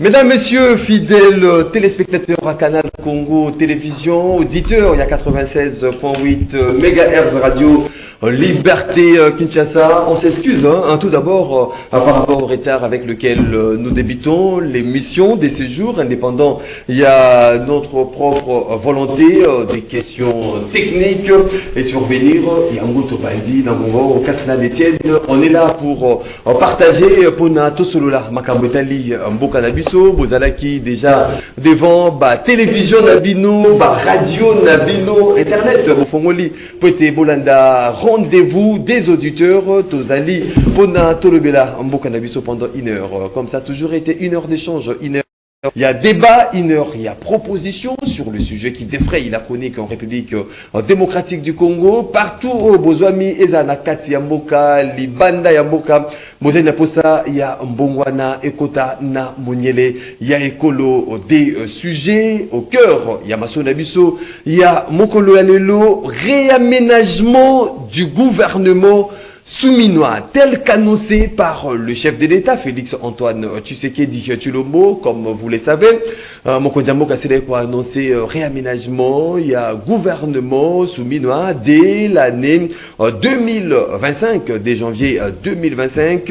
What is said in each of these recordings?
Mesdames, Messieurs, fidèles téléspectateurs à Canal Congo Télévision, auditeurs, il y a 96.8 MHz Radio Liberté Kinshasa. On s'excuse tout d'abord par rapport au retard avec lequel nous débutons l'émission des séjours indépendants. Il y a notre propre volonté, des questions techniques et survenir. Il y a un goût bandi dans mon Castelnau d'Étienne. On est là pour partager pour Nato Solola, Makambetali, Mboka Nabiso, Bozalaki déjà devant télévision Nabino, radio Nabino, Internet, Mofongoli, Pote Bolanda. Rendez-vous des auditeurs, Tozali, Pona Tolobela, Mboka Nabiso pendant 1 heure. Comme ça a toujours été 1 heure d'échange, 1 heure. Il y a débat, 1 heure, il y a proposition sur le sujet qui défraye la chronique en République démocratique du Congo. Partout au Bozwami, Ezanakati Yamboka, Libanda Yamboka, Mozena Posa, il y a Mbongwana, Ekota, Na Moniele, il y a Ekolo des sujets au cœur, il y a Masonabiso, il y a Mokolo Alelo, réaménagement du gouvernement souminois, tel qu'annoncé par le chef de l'État, Félix Antoine Tshisekedi Tshilombo, comme vous le savez. Mokondiambo Kasseleko a annoncé réaménagement, il y a gouvernement souminois dès l'année 2025, dès janvier 2025.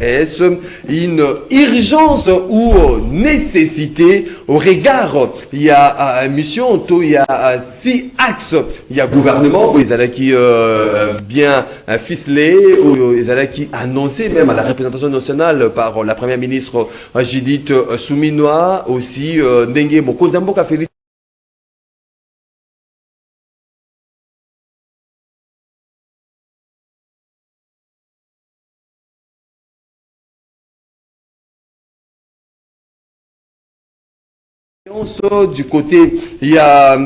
Est-ce une urgence ou nécessité au regard? Il y a mission, il y a 6 axes. Il y a gouvernement, où ils qui bien ficelé, où ils qui annoncé même à la représentation nationale par la première ministre Judith Souminois, aussi Ndenge Mokondiambo Kafeli. Du côté, il y a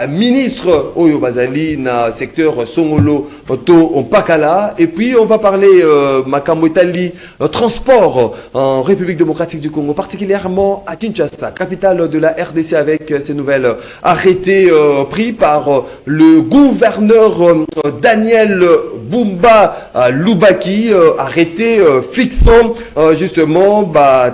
ministre Oyo Bazali na secteur Songolo to Pakala, et puis on va parler Makambo Itali transport en République démocratique du Congo, particulièrement à Kinshasa, capitale de la RDC, avec ces nouvelles arrêtés pris par le gouverneur Daniel Bumba Lubaki, arrêté fixant justement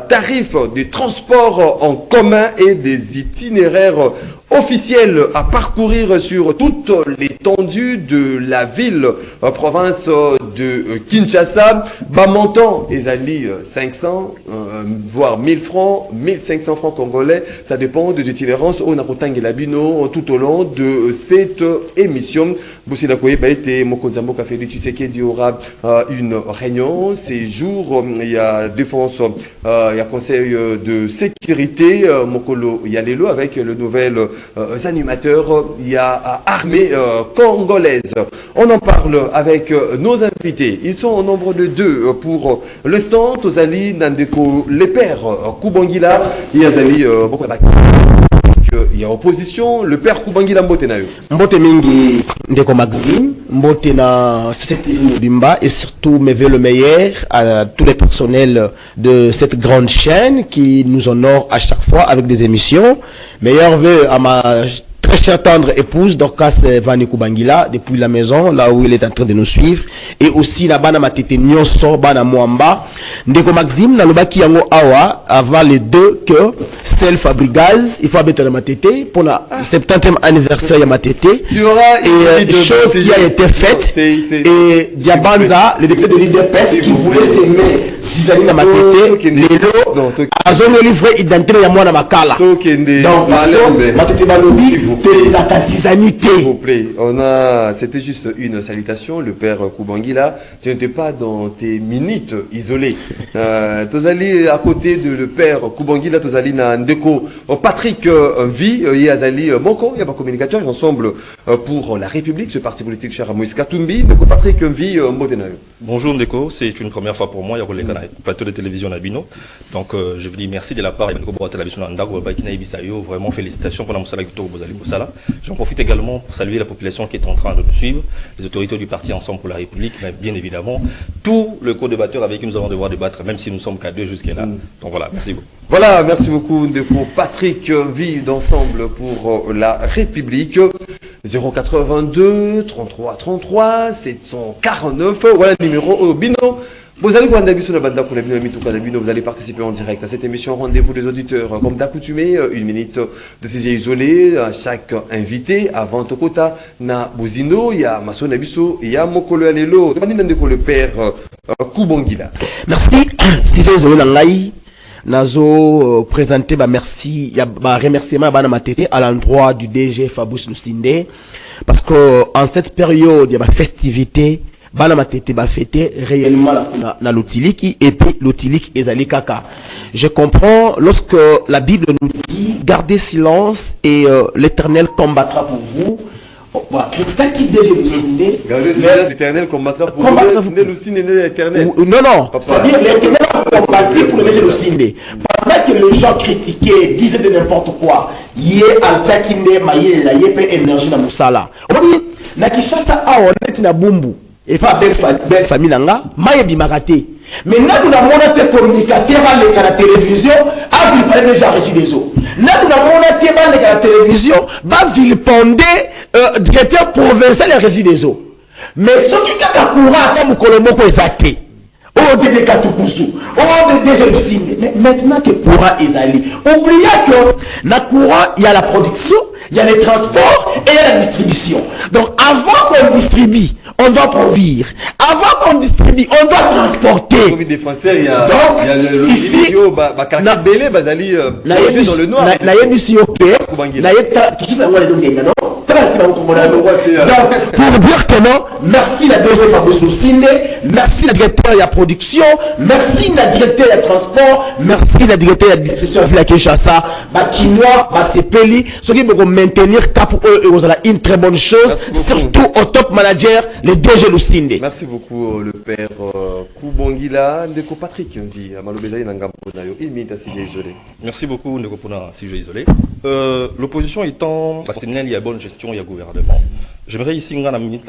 tarif de transport en commun et des itinéraires officiels à parcourir sur toute l'étendue de la ville, province de Kinshasa. Montant, Ezali 500, voire 1000 francs, 1500 francs congolais. Ça dépend des itinérances au Nakotang et Labino tout au long de cette émission. Boussila Koye Baïté, Mokonzambo Kafeli Tshisekedi aura une réunion. Ces jours, il y a défense, il y a conseil de sécurité, Mokolo Yalelo, avec le nouvel animateurs, il y a armée congolaise. On en parle avec nos invités. Ils sont au nombre de 2 pour l'instant. Tozali Nandeko, les pères Kubangila, il y a Zali il y a opposition, le père Kubangila Mbote na yo. Mbote mingi Ndeko Maxime, Mbote na Société Bimba, et surtout mes vœux le meilleur à tous les personnels de cette grande chaîne qui nous honore à chaque fois avec des émissions. Meilleurs vœux à ma très chère tendre épouse Dorcas Vani Kubangila depuis la maison, là où il est en train de nous suivre, et aussi la bana matete nyonso bana Mwamba Ndeko Maxime na lobaki yango awa avant les 2 que self fabrigaz il faut mettre la matete pour la 70e anniversaire ya matete. Tu auras une chose qui a été faite, et Diabanza, le député de l'IDPS qui voulait s'aimer Zizani na matete lelo azongo livre identité ya mwana makala donc matete balobi. S'il vous plaît, c'était juste une salutation, le père Kubangila. Tu n'étais pas dans tes minutes isolées. Tozali à côté de le père Kubangila, Tozali na Ndeko Patrick Vi, Yazali Moko, il y a pas communicateur ensemble pour la République, ce parti politique cher à Moïse Katumbi. Ndeko Patrick Vi, Modenayo. Bonjour Ndeko, c'est une première fois pour moi, il y a le plateau de télévision Nabino. Donc je vous dis merci de la part de Ndeko Borata Labison Ndago Bakina Ibisayo, vraiment félicitations pour la Moussala Victor Bozali Moussala. J'en profite également pour saluer la population qui est en train de nous suivre, les autorités du parti Ensemble pour la République, mais bien évidemment, tous les co-débatteurs avec qui nous allons devoir débattre, même si nous sommes qu'à 2 jusqu'à là. Donc voilà, merci beaucoup. Voilà, merci beaucoup Ndeko Patrick Vi d'Ensemble pour la République. 082 33 33 749, voilà le numéro Bino. Vous allez participer en direct à cette émission Rendez-vous des auditeurs. Comme d'accoutumé, une minute de sujet isolé à chaque invité. Avant Tokota, na Bozino, il y a Masso Nabiso, il y a Mokolo Alelo. Le père Koubongila. Merci. Sujet isolé dans l'AI. Nazo présenté merci, il y a remerciement à l'endroit du DG Fabrice Lusinde parce que en cette période il y a festivité bana matete ba fêter réellement na l'otiliki et puis l'otiliki ezali kaka. Je comprends lorsque la Bible nous dit gardez silence et l'Éternel combattra pour vous. L'éternel combattra pour vous. Non, non. C'est-à-dire l'éternel combattra pour le Génocide. Pendant que les gens critiquaient, disaient de n'importe quoi, il y a un takinde, maïe, la yépe énergie dans Moussala. On dit, na Kishasa, on est na bumbu. Et pas belle famille nanga, maïe bimarate. Maintenant, nous avons des communicateurs à la télévision, à vilipender déjà régi des eaux. Là, nous avons des communicateurs à la télévision, à vilipender directeur provincial et régi des eaux. Mais ce qui est à courant, à Moukolombo, c'est athée. Oh, des Katoukousou, oh, des Génocides. Mais maintenant que courant est allé, oubliez que dans le courant, il y a la production, il y a les transports et il y a la distribution. Donc, avant qu'on distribue, on doit produire. Avant qu'on distribue, on doit transporter. Donc, il y a le ici, dans le noir. Pour dire que non, merci la DG Fabrice Lusinde, merci la directeur de la production, merci la directeur de la transport, merci la directeur de la distribution de la Kinshasa, Bakinois, Basepeli, ceux qui vont maintenir cap pour eux, et une très bonne chose, surtout au top manager, le DG Lusinde. Merci beaucoup, le père Koubongila, Ndeko Patrick, Merci beaucoup, Ndeko Pona, si j'ai isolé. L'opposition étant, il y a bonne gestion, il y a gouvernement. J'aimerais ici, dans la minute,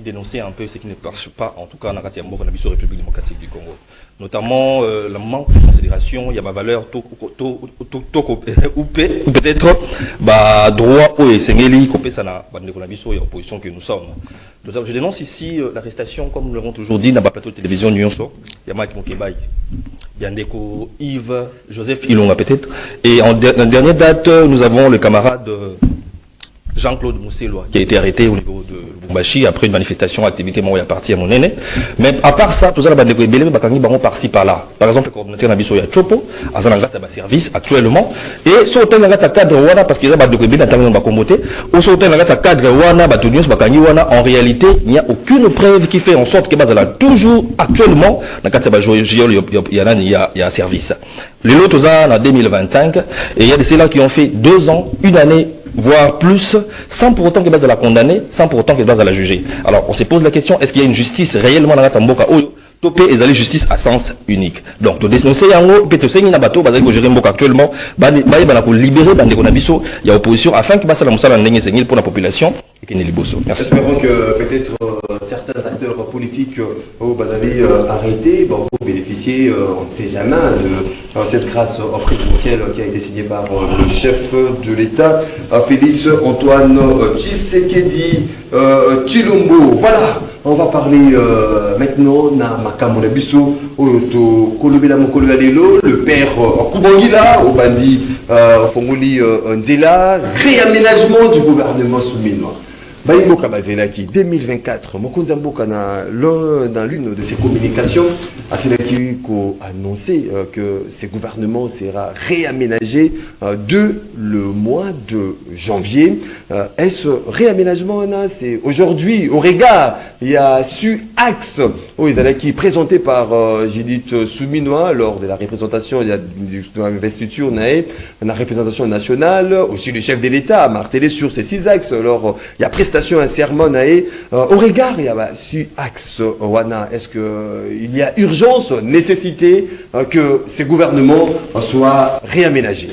dénoncer un peu ce qui ne marche pas, en tout cas, dans la République démocratique du Congo. Notamment, le manque de considération, il y a ma valeur, ou peut-être, droit, ou Sengeli, il y a opposition que nous sommes. Je dénonce ici l'arrestation, comme nous l'avons toujours dit, dans la plateau de télévision Nyonso. Il y a Mike Mokebaï, il y a Ndeko Yves, Joseph Ilonga peut-être. Et en dernière date, nous avons le camarade Jean-Claude Mousselois qui a été arrêté au niveau de Lubumbashi après une manifestation, activité, moi, il y a parti à mon aîné. Mais à part ça, tout ça, par-ci, par-là. Par exemple, le coordinateur Nabiso Chopo, à Zanangat, ça va service actuellement. Et sur le Nangat, ça cadre Wana, parce qu'il y a des bébés dans le Comboté. Ou sur le Nangat, ça cadre Wana, Batunius, Bakangi Wana. En réalité, il n'y a aucune preuve qui fait en sorte que Bazala, toujours actuellement, il y a un service. Les lots, en 2025, et il y a des ceux-là qui ont fait 2 ans, 1 année, voire plus, sans pour autant qu'il doit la condamner, sans pour autant qu'il doit la juger. Alors, on se pose la question, est-ce qu'il y a une justice réellement dans la Tamboka ou topé et la justice à sens unique? Donc, de dénoncer Yango, peut-être que Nabato, Bazali ko gérer Mboka actuellement, libérer Bandekonabiso, il y a opposition afin que Bassala Moussala n'ait pour la population et qu'il n'ait liboso. Merci. Espérons que peut-être certains acteurs politiques au Bazali arrêtés vont bénéficier, on ne sait jamais, de cette grâce présidentielle qui a été signée par le chef de l'État, Félix Antoine Tshisekedi Tshilombo. Voilà, on va parler maintenant na Makambo Biso, Oyoto Kolobela Mokolo Alelo, le père Koubongila, au bandit Fongoli Nzela, réaménagement du gouvernement souminois. Baïmboka Bazelaki, 2024, Mokonza Mboka dans l'une de ses communications, Aselaki a annoncé que ce gouvernement sera réaménagé de le mois de janvier. Est-ce réaménagement, c'est aujourd'hui, au regard, il y a su axe Oizalaki présenté par Judith Souminois lors de la représentation de l'investiture, la représentation nationale, aussi le chef de l'État a martelé sur ces 6 axes. Alors, il y a prestation un sermon au regard il y a su axe wana. Est-ce qu'il y a urgence, nécessité que ces gouvernements soient réaménagés?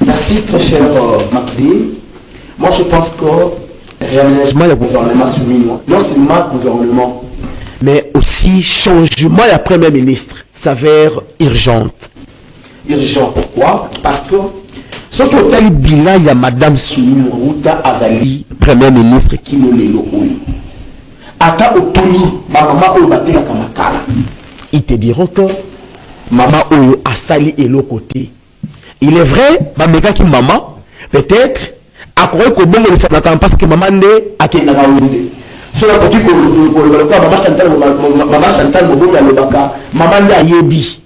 Merci très cher Maxime. Moi je pense que réaménagement du gouvernement souminois, non seulement gouvernement, mais aussi changement de la première ministre s'avère urgente. Urgent pourquoi? Parce que ce qui est le bilan, il y a Madame Soumou Routa Azali, Premier ministre qui nous l'a dit. Ata Otoni, ma maman au bateau à Kamakala. ils te diront que maman Oyo a sali et l'autre côté. Il est vrai, Bameka qui maman, peut-être, à quoi que bon le sapin parce que maman n'est à qui n'a pas osé. Sur la côté que maman Chantal, maman n'a yebi.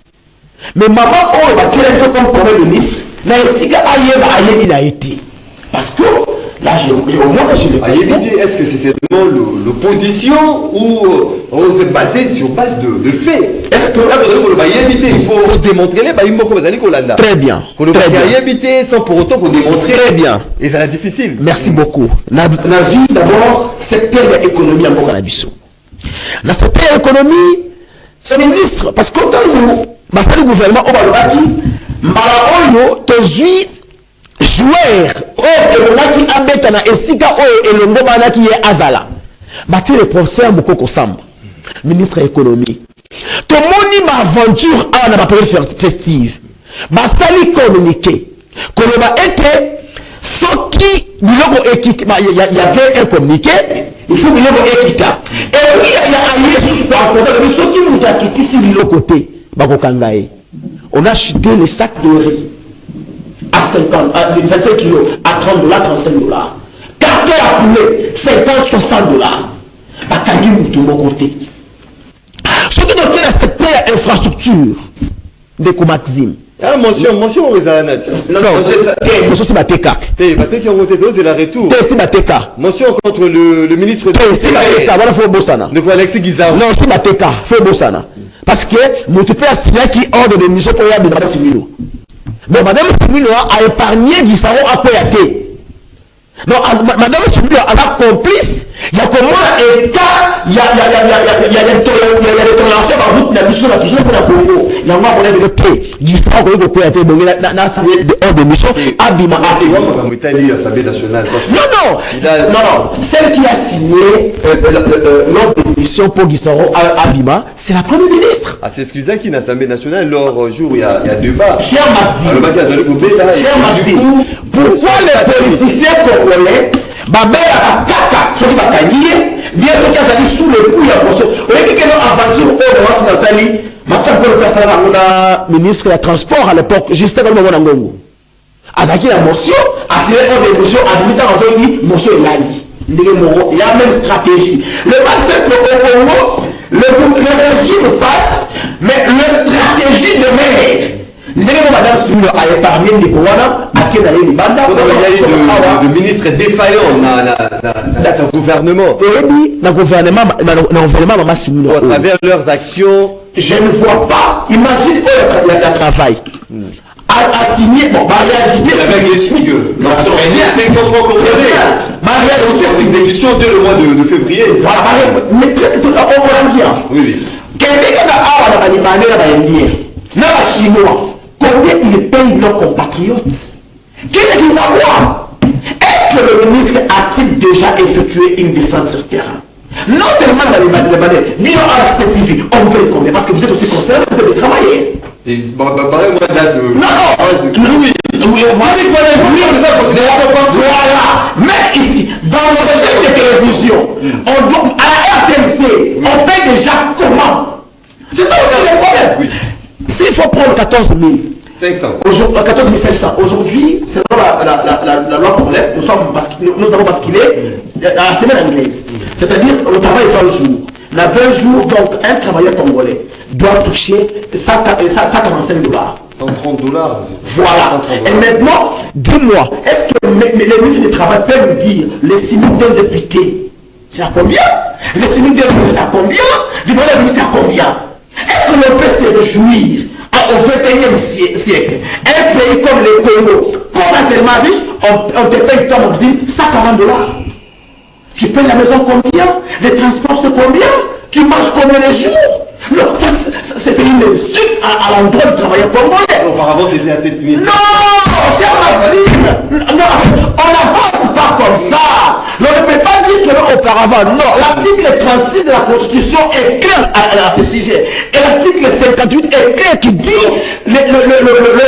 Mais maman Oyo va tirer un comme premier ministre, n'a essayé à il a été. Parce que là, au moins, je l'ai pas dit. Est-ce que c'est seulement l'opposition ou on s'est basé sur base de faits? Est-ce que là, vous avez il faut démontrer les baïmos. Très bien. Très bien. Sans pour autant qu'on démontre. Très bien. Et ça va être difficile. Merci beaucoup. N'a vu d'abord secteur de l'économie en Boganabiso. Dans le secteur de l'économie, c'est le ministre. Parce que quand nous, le gouvernement, on va le bâtir, Maraoyo, Tozui, joueur qui abeta na esika oyo elongo bana qui est azala bati le professeur Mokoko Samba ministre de l'économie to moni ma aventure à na période festive basali communiqué koloba était soki biloko ekiti il y avait un communiqué il faut biloko ekita et puis il y a Yesus kwa fondation soki muta kitisi biloko te bakokangaye on a chuté les sacs de riz à 50, à 25 kilos, à 30 $, 35 $. Carton à poulet, 50, 60 $. Bakagi Moutou, mon côté. Ce qui est dans le secteur infrastructure de Koumaxim. Ah, mention au Rézanat. Non, mention c'est Bateka. Bateka, c'est la retour. C'est Bateka. Mention contre le ministre de c'est Bateka, voilà, faut Bossana. De quoi Alexis Guizard. Non, c'est Bateka, faut Bossana. Parce que Moutoupe a signé qui ordre de mission pour y aller dans Similo. Donc, Madame Similo a épargné Guissaro à Koyate. Donc, Madame Similo a complice. Il y a comment l'État, il y a des relations par route, la mission qui gère pour la Congo. Il y a un moment de paix. Guissaro a Koyate, donc il a hors de mission. Abima a l'Assemblée nationale. Non, celle qui a signé l'ordre de mission pour Guissaro Abima, c'est la première ministre. Ah, c'est excusez qui l'Assemblée nationale, lors jour il y a débat. Cher Maxime, pourquoi les politiciens congolais, Babel Kaka, ceux qui va gagner, bien sûr qu'ils allaient sous le coup, il y a pour on est quelque aventure au Rwanda dans Sali, maintenant pour le personnel, on a ministre de la transport à l'époque, juste comme le Monangongo. Azaki la motion, assuré hors des motions, admis dans un lit, motion est là. Il y a même stratégie. Le mal c'est que au Congo, le régime passe, mais la stratégie demeure. Madame Soumio a épargné Nicolas, à qui d'aller les bandes. Il y a eu de ministre défaillant dans son gouvernement. Et puis, dans le gouvernement, Maman Soumio. À travers leurs actions. Je ne vois pas. Imagine le travail. A signé, bon, réagité. Avec les SMIG. Non, c'est qu'il faut contrôler. L'exécution dès le mois de février. Voilà, mais on vient. Oui. Quelqu'un qui a un Chinois. Combien ils payent nos compatriotes? Quel est le voir? Est-ce que le ministre a-t-il déjà effectué une descente sur terrain? Non seulement dans les bannières, ni dans la TV, on vous paye combien? Parce que vous êtes aussi concerné, vous devez travailler. Et pareil, moi, date. Oui. Voilà. Mais ici, dans nos chaînes de télévision, on doit, à la RTNC, on paye déjà comment? C'est ça aussi le problème. Oui. S'il faut prendre 14 500. 14 500. Aujourd'hui, selon la loi congolaise, nous avons basculé à la semaine anglaise. C'est-à-dire, le travail est 20 jours. Dans 20 jours, donc, un travailleur congolais doit toucher 145 $. 130 $. Voilà. Et maintenant, dis-moi, est-ce que les ministres du travail peuvent me dire les SMIC d'un député, c'est à combien? Les SMIC d'un ministre, c'est à combien? Du premier ministre, c'est à combien? Est-ce que l'on peut se réjouir au XXIe siècle, un pays comme le Congo, potentiellement riche, on te paye ton maxime 140 $. Tu payes la maison combien? Les transports c'est combien? Tu manges combien les jours? Non, c'est une insulte à l'endroit du travailleur congolais. Auparavant c'était à 7 000. Non, cher Maxime, non, on n'avance pas comme ça. On ne peut pas dire que auparavant, non. L'article 36 de la Constitution est clair à ce sujet. Et l'article 58 est clair qui dit la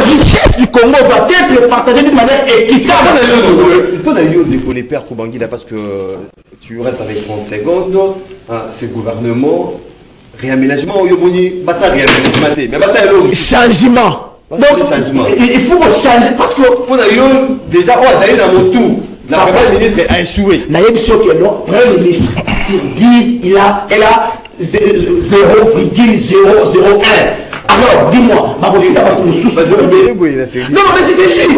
richesse du Congo doit être partagée d'une manière équitable. Il peut d'ailleurs décoller Père Koubangui là parce que tu restes avec 30 secondes. Ces gouvernements réaménagement, mais changement. Donc, il faut changer parce que déjà, dans mon tour, la première ministre a échoué. Le premier ministre, sur 10, elle a 0,001. Alors, dis-moi, non, mais c'était sûr.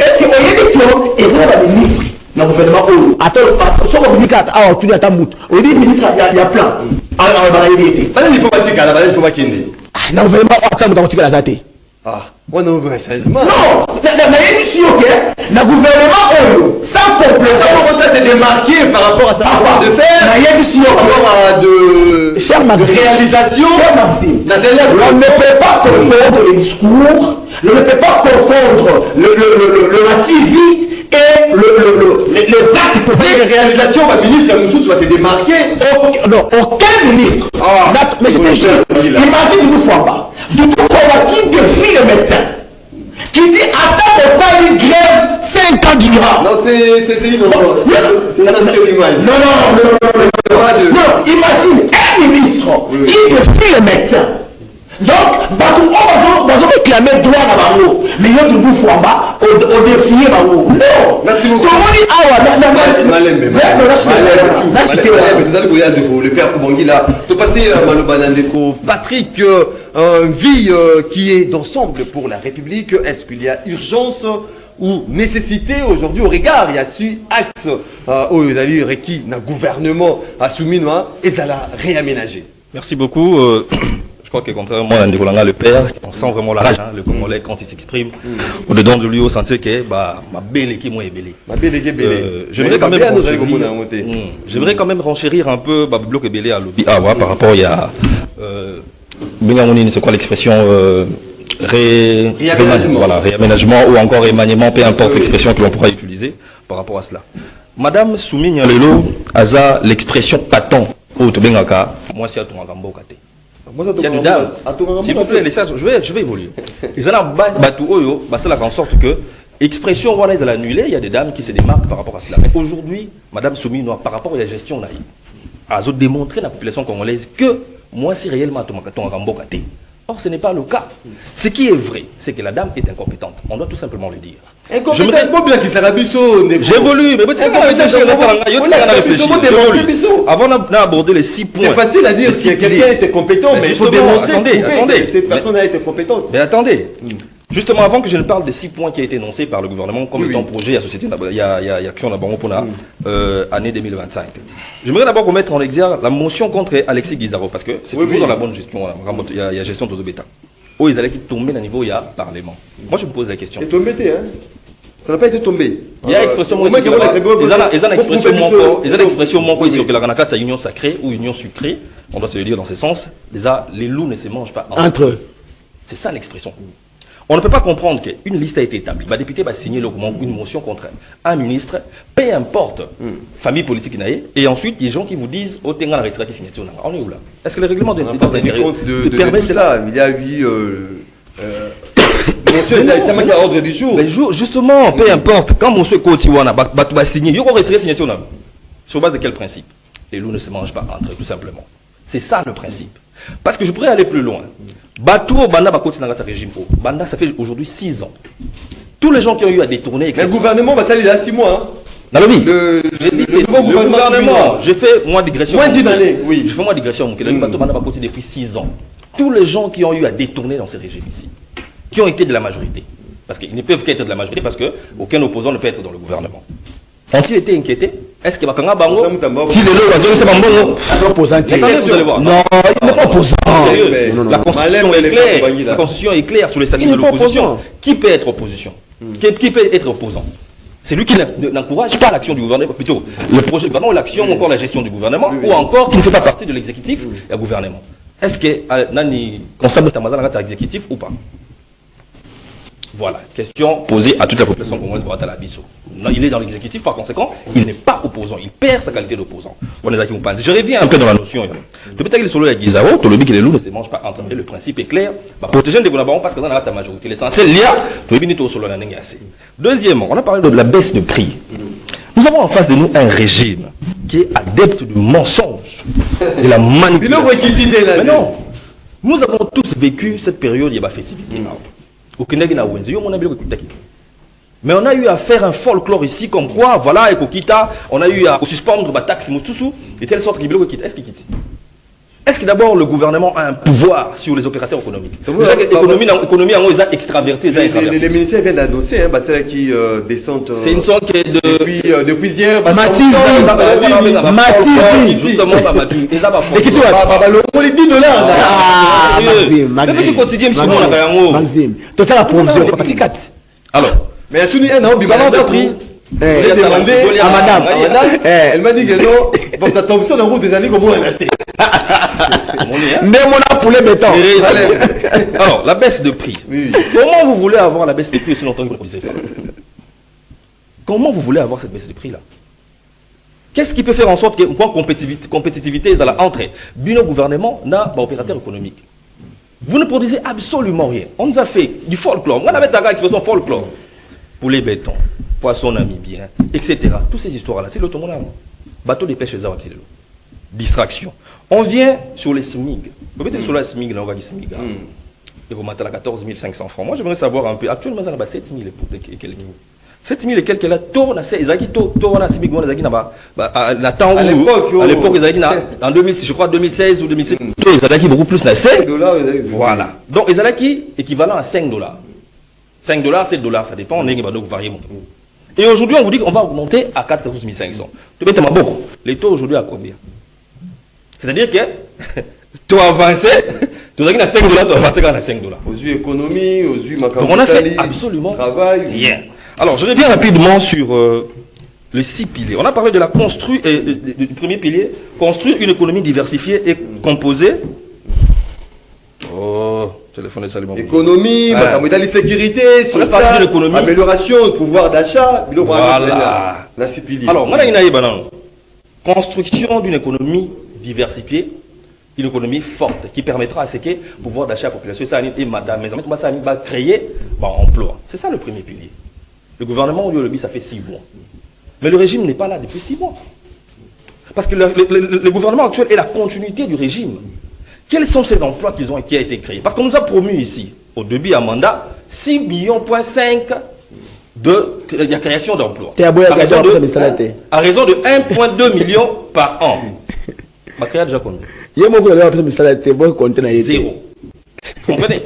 Est-ce que vous avez des plans et vous avez des ministres dans le gouvernement? Attends, si vous avez tu as on dit ministre, il y a plein. Il faut pas qu'il y ait. Non, vraiment, attends, tu vas la zate. Ah, on a un changement. Non, la émission, ok, le gouvernement, sans complaisance, ça s'est démarqué par rapport à sa façon de faire, la émission, par rapport à de réalisation. Cher Maxime, on ne peut pas confondre les discours, on ne peut pas confondre la TV et les actes posés. Les réalisations, le ministre Moussous va se démarquer. Non, aucun ministre. Mais je te jure, imagine nous Fouamba. Qui défie le médecin, qui dit attends de faire une grève 5 ans durant. Non, c'est une ancienne image. Non, imagine un ministre qui défie le médecin. Donc, on va réclamer droit à Bango. Mais il y a du bout Fouamba, on défie Bango. Non, merci beaucoup. Le père Koubangila, tu passé Malobanandeko. Patrick, vie qui est d'ensemble pour la République, est-ce qu'il y a urgence ou nécessité aujourd'hui au regard, il y a su axe où il y a requis un gouvernement à soumis et ça l'a réaménagé. Merci beaucoup. Je crois que contrairement à Ndikolanga le père, on sent vraiment la rage, le Congolais quand il s'exprime. Au-dedans de lui, on sentait que ma belle équipe est belle. J'aimerais quand même renchérir un peu bloc belé à lobby par rapport à c'est quoi l'expression réaménagement ou encore émaniement, peu importe l'expression que l'on pourra utiliser par rapport à cela. Madame Soumine Lelo a l'expression patent au Tobengaka, moi c'est à ton Kate. Il y a du dame. S'il vous plaît, je vais évoluer. Ils ont battu Oyo, c'est là en sorte que expression voilà ils ont annulé. Il y a des dames qui se démarquent par rapport à cela. Mais aujourd'hui, Madame Soumi Noir, par rapport à la gestion naïve, a démontré à la population congolaise que moi c'est réellement ton Kate. Or, ce n'est pas le cas. Ce qui est vrai, c'est que la dame est incompétente. On doit tout simplement le dire. J'évolue, mais avant d'aborder les 6 points. C'est facile à dire si quelqu'un était compétent, mais il faut démontrer attendez. Cette personne a été compétente. Mais attendez. Justement, avant que je ne parle des 6 points qui ont été énoncés par le gouvernement comme étant projet à société, il y a année 2025. J'aimerais d'abord remettre en exergue la motion contre Alexis Guizaro, parce que c'est toujours dans la bonne gestion, il y a gestion de Zobeta. Oh, ils allaient tomber à niveau, il y a Parlement. Moi, je me pose la question. Et tombé, hein? Ça n'a pas été tombé. Il y a expression moins ici que la Ranaka, c'est union sacrée ou union sucrée. On doit se le dire dans ce sens. Déjà, les loups ne se mangent pas entre eux. C'est ça l'expression. On ne peut pas comprendre qu'une liste a été établie. Le député va signer une motion contre un ministre, peu importe, famille politique, et ensuite, il y a des gens qui vous disent « Oh, t'es la retraite qui signe. » On est où là? Est-ce que le règlement de permet ça? Il y a eu... Monsieur, c'est moi qui a ordre du jour. Mais justement, peu importe, quand monsieur Kotiwana va signer, il y aura retraite signature. Sur base de quel principe? Les loups ne se mangent pas entre eux, tout simplement. C'est ça le principe. Parce que je pourrais aller plus loin. Batou Banda Bakoti Nangata régime. Banda, ça fait aujourd'hui 6 ans. Tous les gens qui ont eu à détourner, etc. Mais le gouvernement va salir il y a 6 mois. Le gouvernement, j'ai fait moi digression. Moins d'une année, oui. Je fais moi digression. Le Batou Banda Bakoti depuis 6 ans. Tous les gens qui ont eu à détourner dans ce régime ici, qui ont été de la majorité, parce qu'ils ne peuvent qu'être de la majorité, parce qu'aucun opposant ne peut être dans le gouvernement. Ont-ils été inquiétés? Est-ce que Bakanga Bango, si le lot c'est Bango, opposant, vous allez voir. Non, il n'est pas opposant. La constitution est claire. La constitution est claire sur les statuts de l'opposition. Qui peut être opposition? Qui peut être opposant? C'est lui qui n'encourage pas l'action du gouvernement, plutôt le projet du gouvernement, ou l'action, ou encore la gestion du gouvernement, ou encore qui ne fait pas partie de l'exécutif et du gouvernement. Est-ce que Nani constable Tamazan est exécutif ou pas? Voilà, question posée à toute la population congolaise pour la Bisso. Il est dans l'exécutif, par conséquent, il n'est pas opposant, il perd sa qualité d'opposant. Je reviens un peu dans la notion. Peut-être qu'il est solo avec Guizaro, tout le dit que les loups ne se mangent pas entre eux. Le principe est clair. Protéger les gouvernements parce que dans la majorité. L'essentiel, il y a tout le solo. Deuxièmement, on a parlé de la baisse de prix. Nous avons en face de nous un régime qui est adepte du mensonge. de la manipulation. Mais non, nous avons tous vécu cette période, il y a la festivité. Au Kenya, mais on a eu à faire un folklore ici, comme quoi, voilà, et Kokita, on a eu à suspendre la taxe Moutoussou, de telle sorte qu'il quitte. Est-ce qu'il quitte? Est-ce que d'abord le gouvernement a un pouvoir sur les opérateurs économiques? L'économie en est extravertie. Les ministères viennent d'annoncer, c'est là qui descendent. C'est une sorte de. Depuis hier, Mathieu, justement, Mathieu. Et le 10 $. Ah, Maxime. Maxime. Total la provision. Alors. Mais à Souni, on a pris. J'ai demandé à madame. Elle m'a dit que non, pour ta tombe sur la route des années comme on a été. Alors, la baisse de prix. Oui. Comment vous voulez avoir la baisse de prix aussi longtemps que vous ne produisez pas? Comment vous voulez avoir cette baisse de prix-là? Qu'est-ce qui peut faire en sorte que, point compétitivité, ça entre Bino gouvernement n'a pas opérateur économique? Vous ne produisez absolument rien. On nous a fait du folklore. On avait ta expression folklore. Poulet béton, poisson namibien, etc. Toutes ces histoires-là, c'est l'automobile. Bateau de pêche, les arbres, distraction. On vient sur les SMIG. Vous mettez sur la SMIG, là, on va dire SMIG. Et vous mettez à 14 500 francs. Moi, j'aimerais savoir un peu. Actuellement, on a 7 000 et quelques. 7 000 et quelques là, tourne à SMIG, à l'époque, en 2006, je crois 2016 ou 2016, ils ont beaucoup plus à 5 $. Voilà. Donc, ils ont équivalent à 5 $. 5 $, 7 $, ça dépend, on est varié. Et aujourd'hui, on vous dit qu'on va augmenter à 14 500. Les taux aujourd'hui à combien? C'est-à-dire que tu as avancé, tu as 5 $, tu as avancé à 5 $. Aux yeux économie, aux yeux donc on a fait absolument travail. Rien. Alors, je reviens rapidement sur les 6 piliers. On a parlé de la du premier pilier, construire une économie diversifiée et composée. Oh, téléphone est salement. Économie, sécurité, social, amélioration du pouvoir d'achat. Voilà. La 6 piliers. Alors, moi, construction d'une économie diversifiée, une économie forte qui permettra à ce que le pouvoir d'achat de la population va créer emploi. C'est ça le premier pilier. Le gouvernement, ça fait 6 mois. Mais le régime n'est pas là depuis 6 mois. Parce que le gouvernement actuel est la continuité du régime. Quels sont ces emplois qui ont été créés? Parce qu'on nous a promu ici, au début à mandat, 6,5 millions de création d'emplois. À raison de 1,2 million par an. Ma création déjà combien? Zéro. Vous comprenez?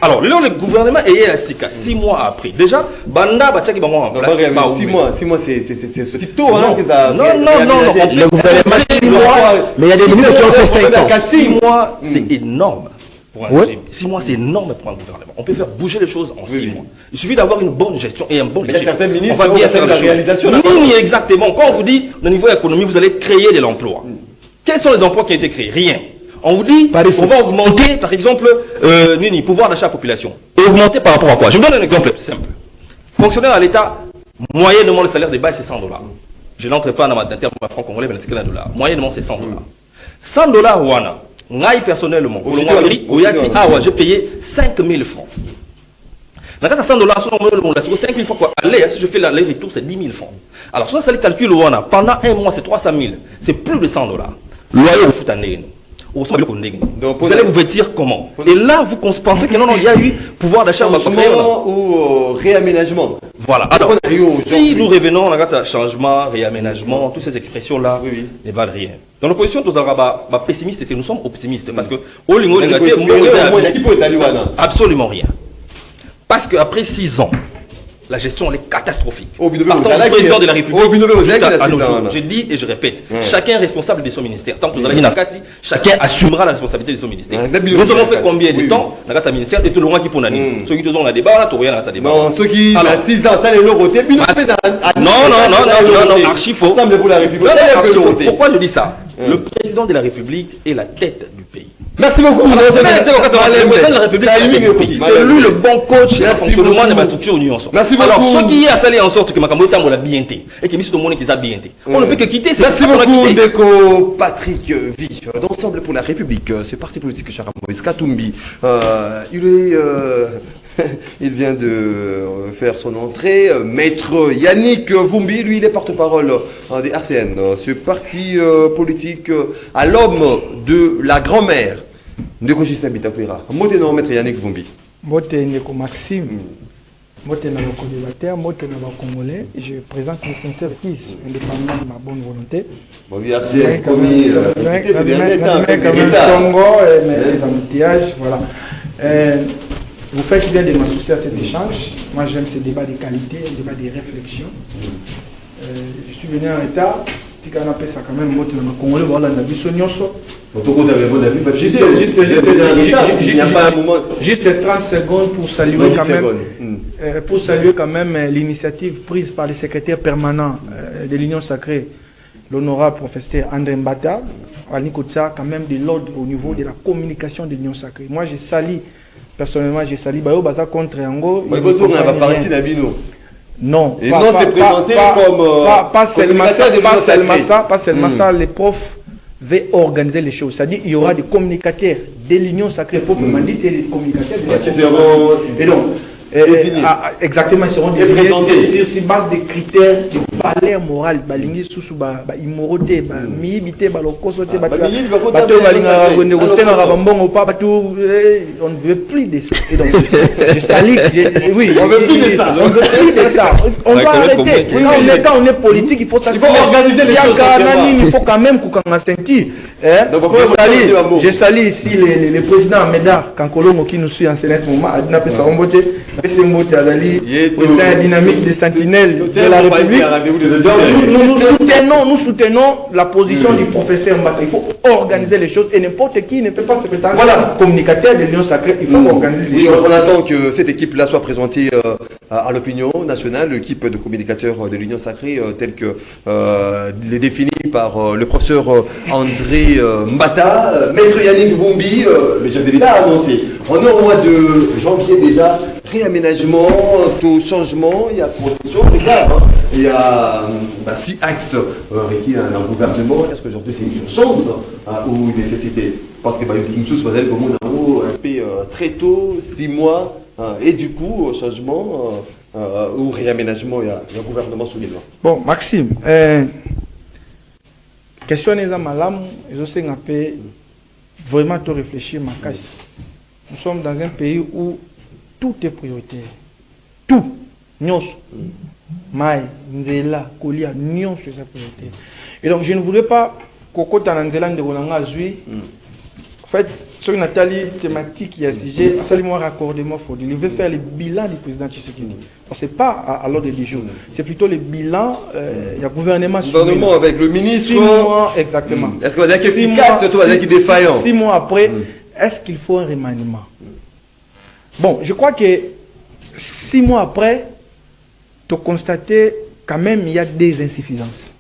Alors, le gouvernement est à 6 mois après. Déjà, Banda Bachaki va en place. 6 mois, c'est tôt. Non, le gouvernement 6 mois, mais il y a des ministres qui ont fait 5 ans. 6 mois, c'est énorme pour un régime. 6 mois, c'est énorme pour un gouvernement. On peut faire bouger les choses en 6 mois. Il suffit d'avoir une bonne gestion et un bon régime. Il y a certains ministres qui ont fait la réalisation. Oui, exactement. Quand on vous dit, au niveau économique, vous allez créer de l'emploi. Quels sont les emplois qui ont été créés? Rien. On vous dit, on va augmenter, par exemple, le pouvoir d'achat de la population. Et augmenter par rapport à quoi? Je vous donne un exemple simple. Fonctionnaire à l'État, moyennement le salaire de base, c'est 100 $. Je n'entre pas dans terme franc congolais, mais c'est $. Moyennement, c'est 100 $. 100 $, Wana, moi personnellement, j'ai payé 5 000 francs. Dans le cas de 100 $, c'est 5 000 francs. Quoi. Allez, si je fais l'aller-retour, c'est 10 000 francs. Alors, si ça le calcul, pendant un mois, c'est 300 000. C'est plus de 100 $. Loyer au foot à vous allez vous vêtir comment? Et là, vous pensez que non, il y a eu pouvoir d'achat ou réaménagement. Voilà. Alors, si nous revenons à changement, réaménagement, toutes ces expressions-là ne valent rien. Dans l'opposition, nous sommes pessimistes et nous sommes optimistes. Parce que absolument rien. Parce qu'après 6 ans, la gestion elle est catastrophique. Partant du président de la République, je dis et je répète, chacun est responsable de son ministère. Tant que vous allez chacun assumera la responsabilité de son ministère. Nous avons fait combien de temps dans le ministère et tout le monde qui pour l'année. Ceux qui ont un débat, là, tu rien dans débat. Non, ceux qui ont 6 ans, ça les leur côté. Non, archi faux. Pourquoi je dis ça? Le président de la République est la tête du pays. Merci beaucoup. C'est lui le bon coach de fonctionnement de ma structure union. Merci beaucoup. Alors, ceux qui a salé en sorte que Makambo Tambo l'a bien été et que tout le monde qui a bien été. On ne peut que quitter. Merci beaucoup, Ndeko Patrick Vie, d'Ensemble pour la République. C'est parti politique Chara Moïse Katumbi. Il est Il vient de faire son entrée. Maître Yannick Vumbi, lui, il est porte-parole des RCN, ce parti politique à l'homme de la grand-mère. Ndeko Justin Bitakwira. Moté non, Maître Yannick Vumbi. Moté Ndeko Maxime. Moté na co-débatteur, moté na Congolais. Je présente mes sincères excuses, indépendamment de ma bonne volonté. Bon, oui, RCN, commis, c'est dernier temps, Congo et mes embouteillages, voilà. Vous faites bien de m'associer à cet échange. Moi, j'aime ces débats de qualité, ces débats de réflexion. Je suis venu en retard. Si on appelle ça quand même, moi, je suis Congolais, voilà, on a vu son yosso. Juste 30 secondes pour saluer quand même, l'initiative prise par le secrétaire permanent de l'Union sacrée, l'honorable professeur André Mbata, à Nikotsa, quand même de l'ordre au niveau de la communication de l'Union sacrée. Moi, je salue, personnellement, je salue Bayo Baza contre Ango. Non, et non, c'est présenté comme pas seulement ça, les profs veulent organiser les choses. C'est-à-dire qu'il y aura des communicateurs de l'Union sacrée, proprement dit, et des communicateurs de et donc, exactement, ils seront désignés sur base des critères de valeur morale. Balingi susu ba immoralité, ba miibité, ba lokosoté, ba bato balinga wende kosenga ka bambongo pa bato on ne veut plus de ça. Et donc je salue, oui, on veut plus de ça. On veut plus de ça. On va arrêter. Quand on est politique, il faut ça. Il faut organiser les choses. Il faut quand même qu'on sentir. Je salue ici le président Médard Kankolongo qui nous suit en ce moment. Adina Pesa Ombote, Pesa Ombote Azali, président dynamique des sentinelles de la République. Nous soutenons la position du professeur Mbata. Il faut organiser les choses et n'importe qui ne peut pas se prétendre communicateur de l'Union sacrée. Il faut organiser les choses. On attend que cette équipe-là soit présentée à l'opinion nationale, l'équipe de communicateurs de l'Union sacrée, telle que les définie par le professeur André Mbata, Maître Yannick Vumbi, le chef de l'État a annoncé. On est au mois de janvier déjà, réaménagement, tout changement, il y a procession, regarde, il y a 6 axes requis dans le gouvernement. Est-ce qu'aujourd'hui c'est une urgence ou une nécessité? Parce que nous sommes comme on a un peu très tôt, 6 mois, et du coup, changement ou réaménagement, il y a un gouvernement sous les lois. Bon, Maxime, question n'est pas malam, je sais un peu vraiment tout réfléchir ma casse. Nous sommes dans un pays où tout est prioritaire. Tout. Nyos. Maï, Nzela, Kolia, Nyos, c'est prioritaire. Et donc je ne voulais pas Koko Tananzela de Rolanga Zui. En fait, sur Nathalie thématique, il y a sujet, salut-moi raccordement, il veut faire le bilan du président Tshisekedi. Ce n'est pas à l'ordre du jour, c'est plutôt le bilan, il y a gouvernement avec le ministre. 6 mois, exactement. Est-ce qu'on va dire qu'il est efficace, surtout va dire qu'il est défaillant? 6 mois après, est-ce qu'il faut un remaniement? Bon, je crois que 6 mois après, tu as constaté quand même il y a des insuffisances.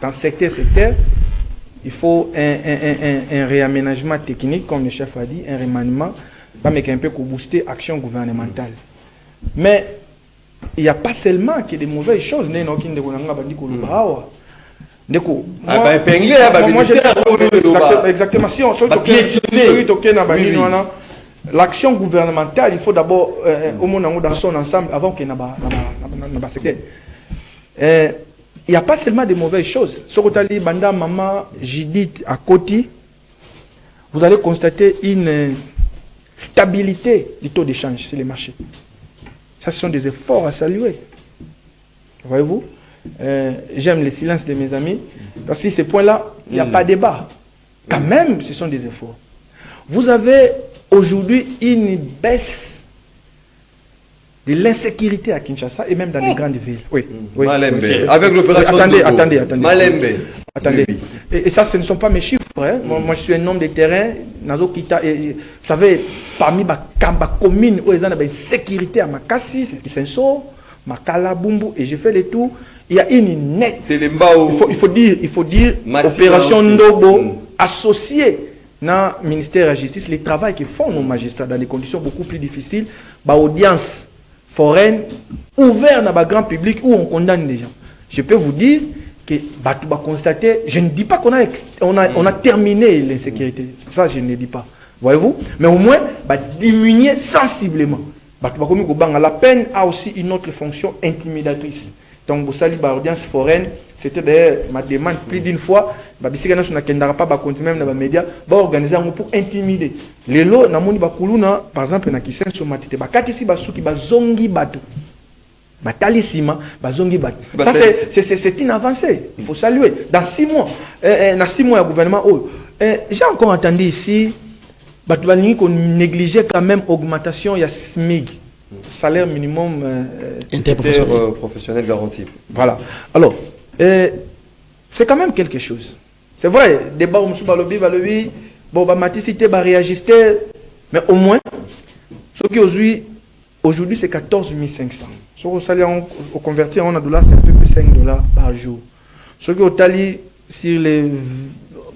Dans certains secteurs, il faut un réaménagement technique, comme le chef a dit, un remaniement, mais un peu pour booster l'action gouvernementale. Mais il n'y a pas seulement que des mauvaises choses. Exactement. Si on l'action gouvernementale, il faut d'abord au moins dans son ensemble avant qu'il n'y ait pas secteur. Il n'y a pas seulement de mauvaises choses. Sokotali, Banda, Maman, Judith, à Koti, vous allez constater une stabilité du taux d'échange sur les marchés. Ça, ce sont des efforts à saluer. Voyez-vous, j'aime le silence de mes amis, parce que ces points-là, il n'y a pas de débat. Quand même, ce sont des efforts. Vous avez aujourd'hui une baisse de l'insécurité à Kinshasa et même dans les grandes villes. Oui. Malembe. Avec l'opération. Attendez. Malembe. Attendez. Et ça, ce ne sont pas mes chiffres. Hein. Moi, je suis un homme de terrain. Nazo Kita. Vous savez, parmi les communes où il y a une sécurité à Makassi, c'est Senso, Makala, Bumbu, et j'ai fait le tour. Il y a une nette. C'est les Mbao. Il faut dire opération Ndobo associée dans le ministère de la Justice, le travail que font nos magistrats dans des conditions beaucoup plus difficiles, audience foraine, ouvert dans le grand public où on condamne les gens. Je peux vous dire que Batouba constaté, je ne dis pas qu'on a terminé l'insécurité. Ça, je ne le dis pas. Voyez-vous? Mais au moins, diminuer sensiblement. La peine a aussi une autre fonction intimidatrice. Donc, vous savez, l'audience foraine, c'était d'ailleurs ma demande plus d'une fois. Si on n'a pas continuer même dans les médias, on va organiser pour intimider. Les lots, par exemple, dans Kisen Somatite, Katisi Basuki, Bazongi Bato. Batalisima, Bazongi Bato. Ça, c'est une avancée. Il faut saluer. Dans 6 mois, il y a un gouvernement. J'ai encore entendu ici, qu'on négligeait quand même l'augmentation, il y a SMIG. Salaire minimum professionnel garanti. Voilà. Alors, c'est quand même quelque chose. C'est vrai, débat où M. Balobi, bon, Matisité, réajuster, mais au moins, ce qui aujourd'hui, c'est 14 500. Si on convertit en $, c'est un peu plus $5 par jour. Ce qui est sur les.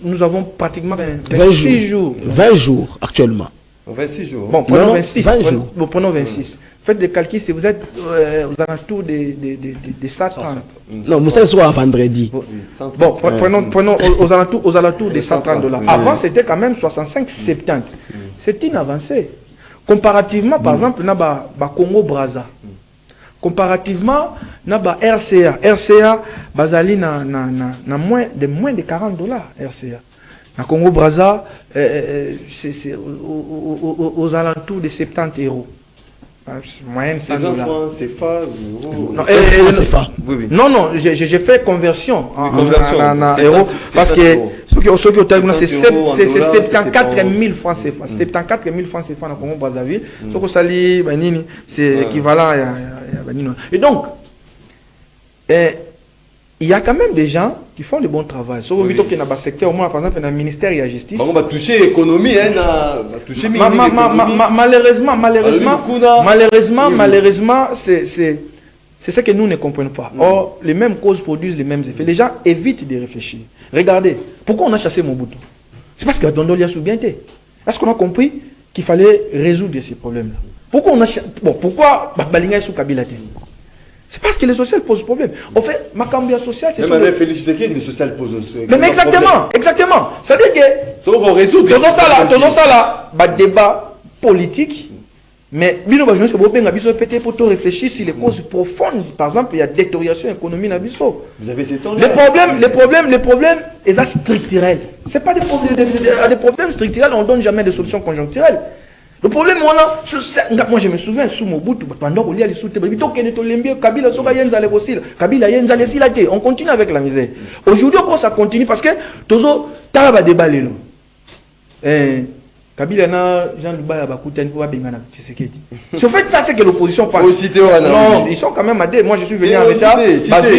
Nous avons pratiquement 26 jours. 20 jours actuellement. 26 jours. Bon, prenons 26. 20 jours. Bon, prenons 26. Faites des calculs si vous êtes aux alentours des 130. Non, Moussa soit vendredi. Bon, prenons aux alentours des $130. Avant, c'était quand même 65-70. C'est une avancée. Comparativement, par exemple, na Congo-Brazza. Comparativement, na RCA. RCA, bazali na moins de $40. RCA. Na Congo-Brazza, c'est aux alentours de 70 €. Moyenne $100. C'est pas. Non, j'ai fait conversion en euros parce que ceux qui ont terminé, c'est 74 000 francs CFA. 74 000 francs CFA dans Congo Brazzaville. Ce que ça lit, c'est équivalent à. Et donc, il y a quand même des gens qui font le bon travail. Sur le secteur, moi, par exemple, dans le ministère de la Justice. On va toucher l'économie, malheureusement, c'est ce que nous ne comprenons pas. Or, les mêmes causes produisent les mêmes effets. Les gens évitent de réfléchir. Regardez, pourquoi on a chassé Mobutu? C'est parce qu'il y a Dondo Lia Soubienté. Est-ce qu'on a compris qu'il fallait résoudre ces problèmes-là? Pourquoi on a pourquoi Balinga est sous Kabila? C'est parce que les social posent problème. En fait, ma cambia sociale, c'est ça. Même Félix Tshisekedi, les social posent. Mais exactement. C'est-à-dire que. Donc on résout. Dans ça, débat politique. Mais, peut-être pour réfléchir sur les causes profondes. Par exemple, il y a détérioration économique dans Bisso. Vous avez ces temps Les problèmes, ils sont structurels. Ce n'est pas des problèmes structurels, on ne donne jamais des solutions conjoncturelles. Le problème, moi je me souviens, sous Mobutu, pendant qu'on lit les sous on continue avec la misère. Aujourd'hui, encore ça continue parce que Tozo, Taraba débalé. Kabila na Jean Lubaya Bakouten pour Bengana Tshisekedi. En fait, ça c'est que l'opposition passe. Non, ils sont quand même à deux. Moi je suis venu en retard.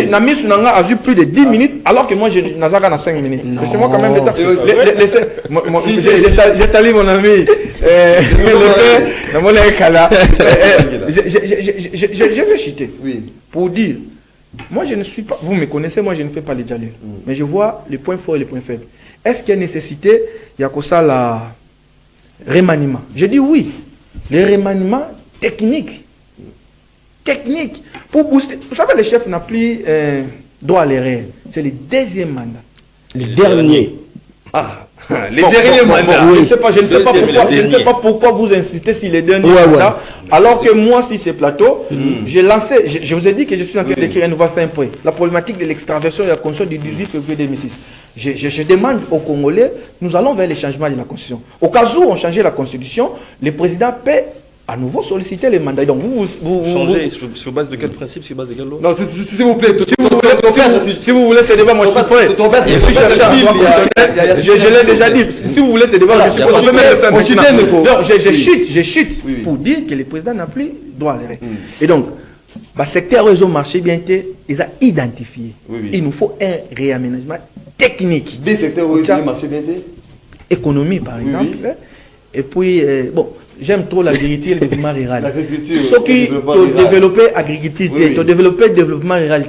Nami Sunanga a eu plus de 10 minutes alors que moi je Nazaka na 5 minutes. Laissez-moi quand même le temps. J'ai salué mon ami. Je vais chuter. Pour dire, moi je ne suis pas, vous me connaissez, moi je ne fais pas les dialogues. Mais je vois les points forts et les points faibles. Est-ce qu'il y a nécessité, il y a que ça la remaniement? Je dis oui. Les remaniements techniques. Pour booster. Vous savez, le chef n'a plus droit à l'erreur. C'est le deuxième mandat. Le dernier. Les derniers mandats. Je ne sais pas pourquoi vous insistez sur les derniers mandats. Alors que moi, si c'est plateau, j'ai lancé, je vous ai dit que je suis en train d'écrire un nouveau fin prêt. La problématique de l'extraversion de la Constitution du 18 février 2006. Je demande aux Congolais, nous allons vers les changements de la Constitution. Au cas où on changeait la Constitution, le président peut à nouveau solliciter les mandats. Donc vous changez sur base de quel principe, sur base de quelle loi? Non, s'il vous plaît, si vous voulez ce débat, moi je suis prêt. Je suis chercheur, je l'ai déjà dit. Si vous voulez ce débat, je suis prêt. Je peux même le faire maintenant. Donc je chute pour dire que le président n'a plus droit à l'erreur. Et donc, le secteur réseau marché bien été, ils ont identifié. Il nous faut un réaménagement technique. Des secteurs réseau marché bien été? Économie par exemple. Et puis, bon. J'aime trop l'agriculture et le développement rural. Ceux qui ont développé l'agriculture, ont développé le développement rural,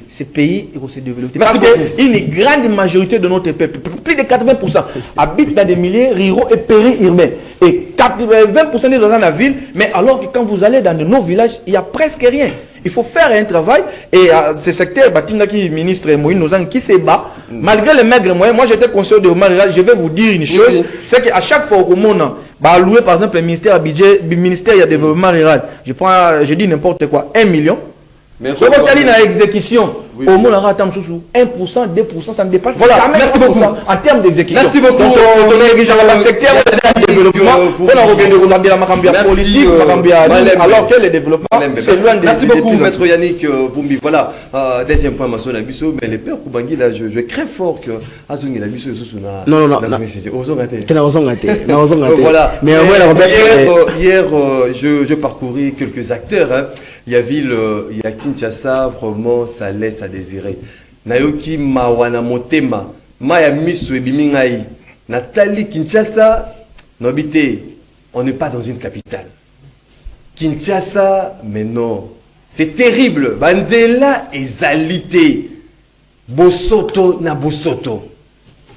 ces pays vont se développer. Parce qu'une grande majorité de notre peuple, plus de 80%, habitent dans des milieux ruraux et périurbains. Et 20% des gens dans la ville, mais alors que quand vous allez dans nos villages, il n'y a presque rien. Il faut faire un travail et ce secteur, Batinga qui ministre Moïse Nozang qui se bat, malgré les maigres moyens, moi j'étais conseiller de développement rural, je vais vous dire une chose, c'est qu'à chaque fois au monde, bah louer par exemple le ministère à budget, le ministère du développement rural. Je dis n'importe quoi, 1 million. Mais quand il y a une exécution, au moins on aura 1%, 2%, ça ne dépasse voilà, jamais. Merci beaucoup. En termes d'exécution. Merci beaucoup. Donc, le secteur du développement, on a regardé la macambia politique, alors que le développement, c'est loin de. Merci beaucoup, Maître Yannick Vumbi. Voilà, deuxième point, Masson Abisso, mais les pères Koubangi, là, je crains fort que Azungi Abisso est non. Voilà. Mais hier, je parcourais quelques acteurs. Il y a Kinshasa, vraiment, ça laisse à désirer. Nayoki Mawana Motema, Maya Misu Ebimingai, Nathalie Kinshasa, Nobité, on n'est pas dans une capitale. Kinshasa, mais non. C'est terrible. Banzela et Zalité. Bosoto na Bosoto.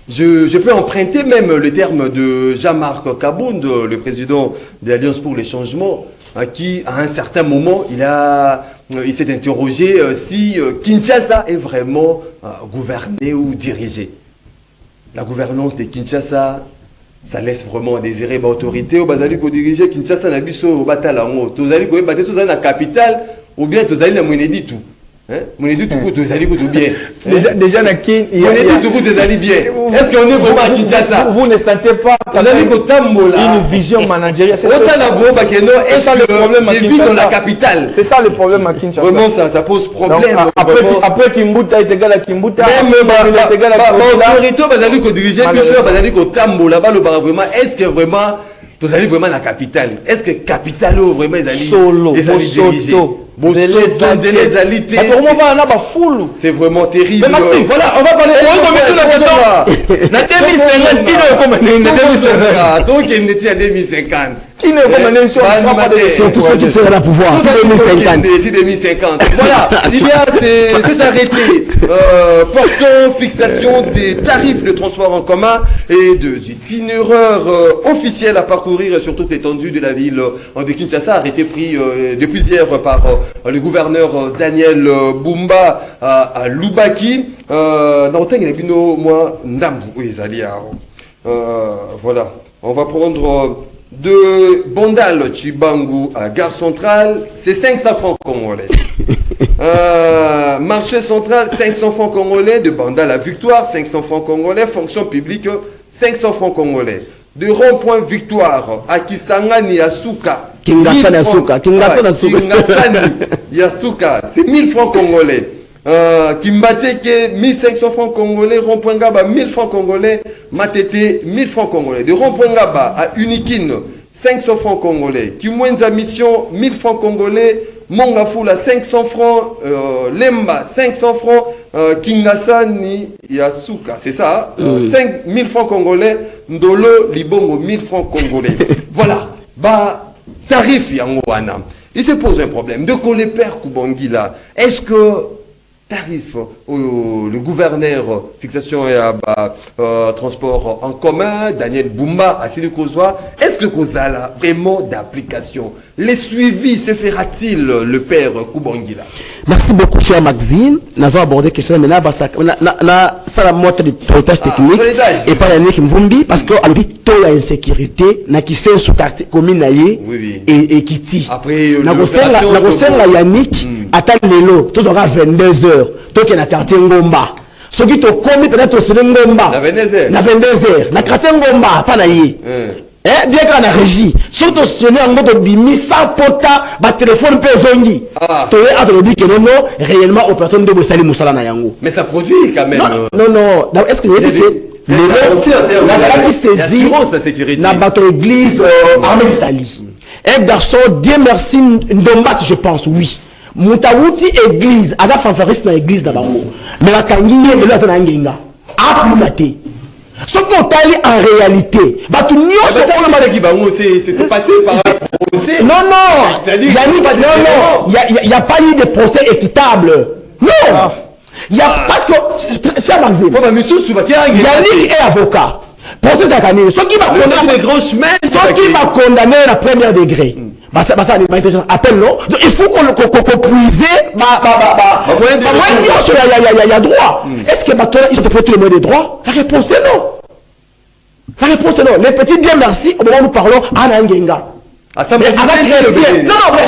Je peux emprunter même le terme de Jean-Marc Kabound, le président de l'Alliance pour les changements, qui, à un certain moment, il s'est interrogé si Kinshasa est vraiment gouverné ou dirigé. La gouvernance de Kinshasa, ça laisse vraiment à désirer l'autorité. Bazali ko diriger Kinshasa na biso batala ngo. Tozali ko baté sur la capitale ou bien tozali na Mwenedi tout. Mwenedi tout tozali ko tout bien. Déjà na Kin, Mwenedi tout tozali bien. Est-ce qu'on est vraiment à Kinshasa? Vous ne sentez pas une vision managériale. C'est ça le problème à Kinshasa. Dans la capitale. C'est ça le problème à Kinshasa. Vraiment ça pose problème. Après Kimbuta est égal à Kimbuta. Même l'autorité bazali ko diriger plus bazali ko tambola ba le vraiment est-ce que vraiment vous allez vraiment la capitale? Est-ce que capitale vraiment ils allaient solo c'est vraiment terrible. Mais Maxime, voilà, on va parler de la question. 2050. Donc il était à 2050. Qui ne remet sur c'est tous ceux qui seraient à pouvoir. 2050. Voilà, il y a cet arrêté portant fixation des tarifs de transport en commun et des itinéraires officiels à parcourir sur toute l'étendue de la ville de Kinshasa, arrêté pris depuis hier par le gouverneur Daniel Bumba à Lubaki. Voilà, on va prendre de Bondal Chibangu à Gare Centrale, c'est 500 francs congolais. Marché central, 500 francs congolais. De Bandal à Victoire, 500 francs congolais. Fonction publique, 500 francs congolais. De rond-point Victoire à Kisangani Yasuka. Yasuka, c'est 1000 francs congolais. Kimbateke, 1500 francs congolais. Rond-point Gaba, 1000 francs congolais. Matete, 1000 francs congolais. De rond-point Gaba à Unikin, 500 francs congolais. Kimwenza Mission, 1000 francs congolais. Mongafula, 500 francs. Lemba, 500 francs. Kingasani Yasuka, c'est ça, 5000 francs congolais. Ndolo Libongo, 1000 francs congolais. Voilà, tarif Yangoana. Il se pose un problème. De quoi les pères Koubangi là, est-ce que tarif le gouverneur fixation et transport en commun Daniel Bumba à Silikozwa, est-ce que Kozala vraiment d'application? Les suivis se fera-t-il le père Koubangi là? Merci beaucoup cher Maxime. Nous avons abordé question maintenant ça la moitié de pilotage technique et pas Yannick Mvumbi parce que à l'habitude il y a insécurité na qui c'est sous quartier commune et Kiti. Après na la Yannick attend lelo tout aura 22h donc il y a quartier Ngomba. Ce qui te commis peut-être sur Ngomba. Na 22h. Na quartier Ngomba pas na yi. Bien qu'on a régie, surtout si on a un mot bimi sans pota, téléphone peut zongi. Tu es dit que non, réellement, opération de Bossali Moussala na yango. Mais ça produit quand même. Non. Est-ce que vous avez dit la qui saisit la bateau église armée Sali. Un garçon, Dieu merci, Ndombas, je pense, oui. Moutawuti église, à la fanfariste dans l'église d'abord. Mais la kangiye, elle a un ngenga. Ah, plus maté. Ce qu'on t'a dit en réalité, c'est passé par un procès. Non, il n'y a pas eu de procès équitable. Non, il y a parce que cher Maxime, Yannick est avocat. Procès d'Akani, ce qui va condamner la première degré. Appelle non. Il faut qu'on puise. Il y a droit. Est-ce que ils ont déposé le mot de droit? La réponse est non. La réponse est non. Les petits disent merci au moment où nous parlons à Nangenga. Ah, ça mais avec non, mais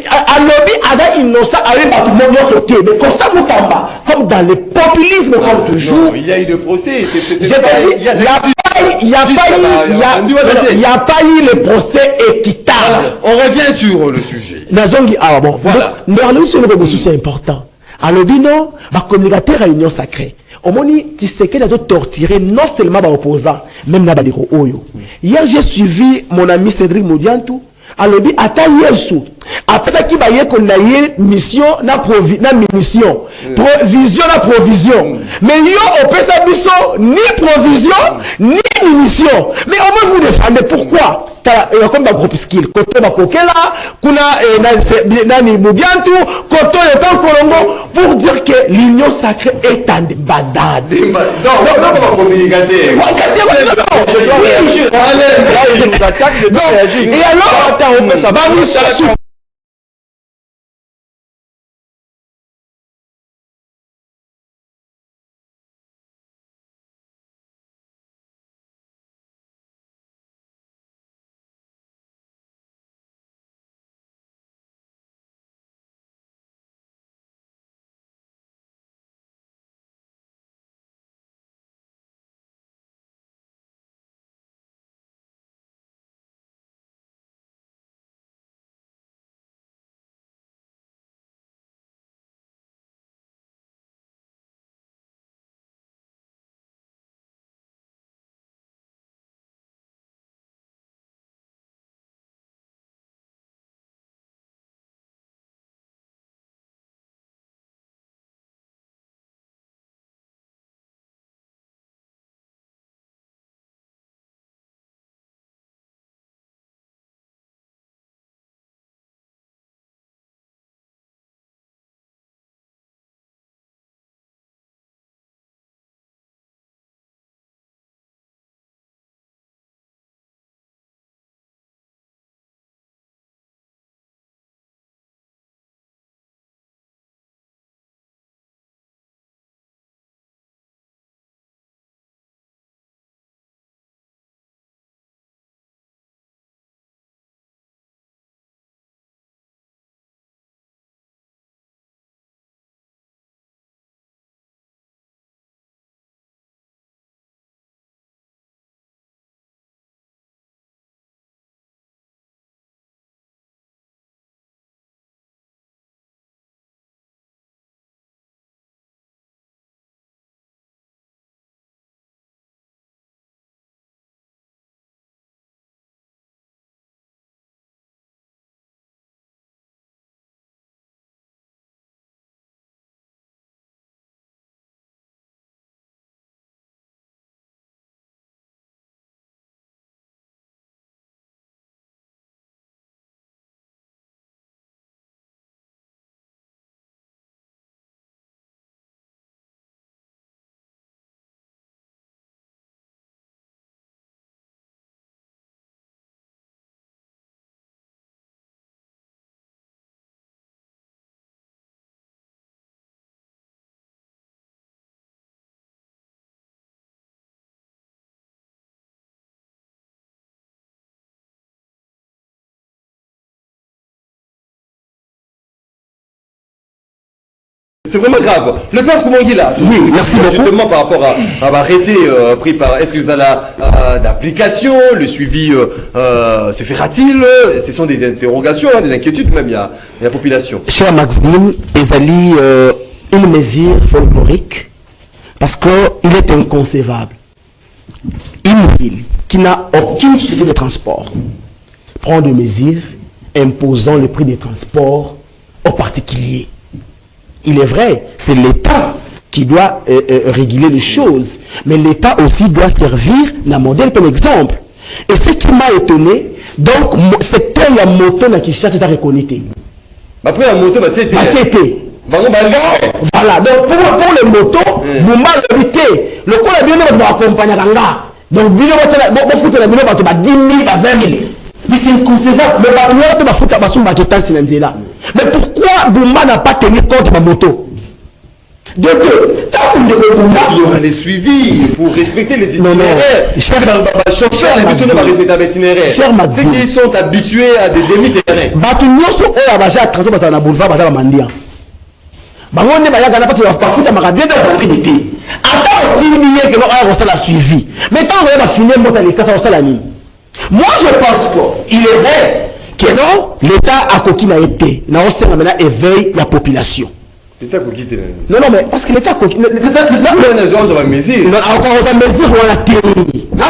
à lobby, Aza innocent, avec tout le monde sauté. Mais Costa Moutamba, comme dans le populisme, comme toujours. Non, il y a eu des procès. Il n'y a pas eu le procès équitable. On revient sur le sujet. Ah bon, voilà. Mais sur le souci important. À lobby, non, ma communicateur à Union Sacrée. Au moment tu sais qu'elle a torturé non seulement les opposants, même les Oyo. Hier, j'ai suivi mon ami Cédric Moudiantou. À lobby, attends Yesu. Après ça, qui va y qu'on a eu mission, na mission. Provision, na provision. Mais yo, au PSABISO, ni provision, ni munition. Mais au moins, vous défendez. Pourquoi? Comme un groupe skill. Koto Bakokela, Kuna, Nani Moudiantou, Koto et Pan Colombo, pour dire que l'union sacrée est en badade. Non, on va communiquer. Et alors, ça va nous sortir. C'est vraiment grave. Le père Koumangila, oui, merci beaucoup. Justement par rapport à l'arrêté pris par, est-ce que vous avez d'application, le suivi se fera-t-il? Ce sont des interrogations, hein, des inquiétudes même, il y a la population. Cher Maxime, Ezali, une mesure folklorique, parce qu'il est inconcevable. Une ville qui n'a aucune société de transport prend des mesures imposant le prix des transports aux particuliers. Il est vrai, c'est l'État qui doit réguler les choses, mais l'État aussi doit servir la modèle comme exemple. Et ce qui m'a étonné, donc, c'est qu'il y a moto dans Kinshasa, c'est à reconnaître. Après, la moto, c'était. Voilà, donc pour les motos, vous m'avez le coup de bien de accompagner Ranga. Donc, vous foutez la minute, vous 10 000 à 20 000. Mais c'est inconcevable. Mais mais pourquoi Boumba n'a pas tenu compte de ma moto? De deux, tant qu'on il y aura les suivis pour respecter les itinéraires. Chauffeur, les bus ne vont respecter les itinéraires. Ceux qui sont habitués à des demi-terrains. Batunyoso oya baja transo basa na boulevard basa mandia. Bangonne baya gana pati ba futa makabie de rapidité. Attends, timiye que on va la suivi. Mais tant on va finir mota l'état ça la ligne. Moi je pense que il est vrai que non, l'état a coquille na été. Na on sait maintenant éveil la population. L'état coquille. Non non mais parce que l'état coquille. Non, on va mesure. Non, encore on va mesure on a télé. Non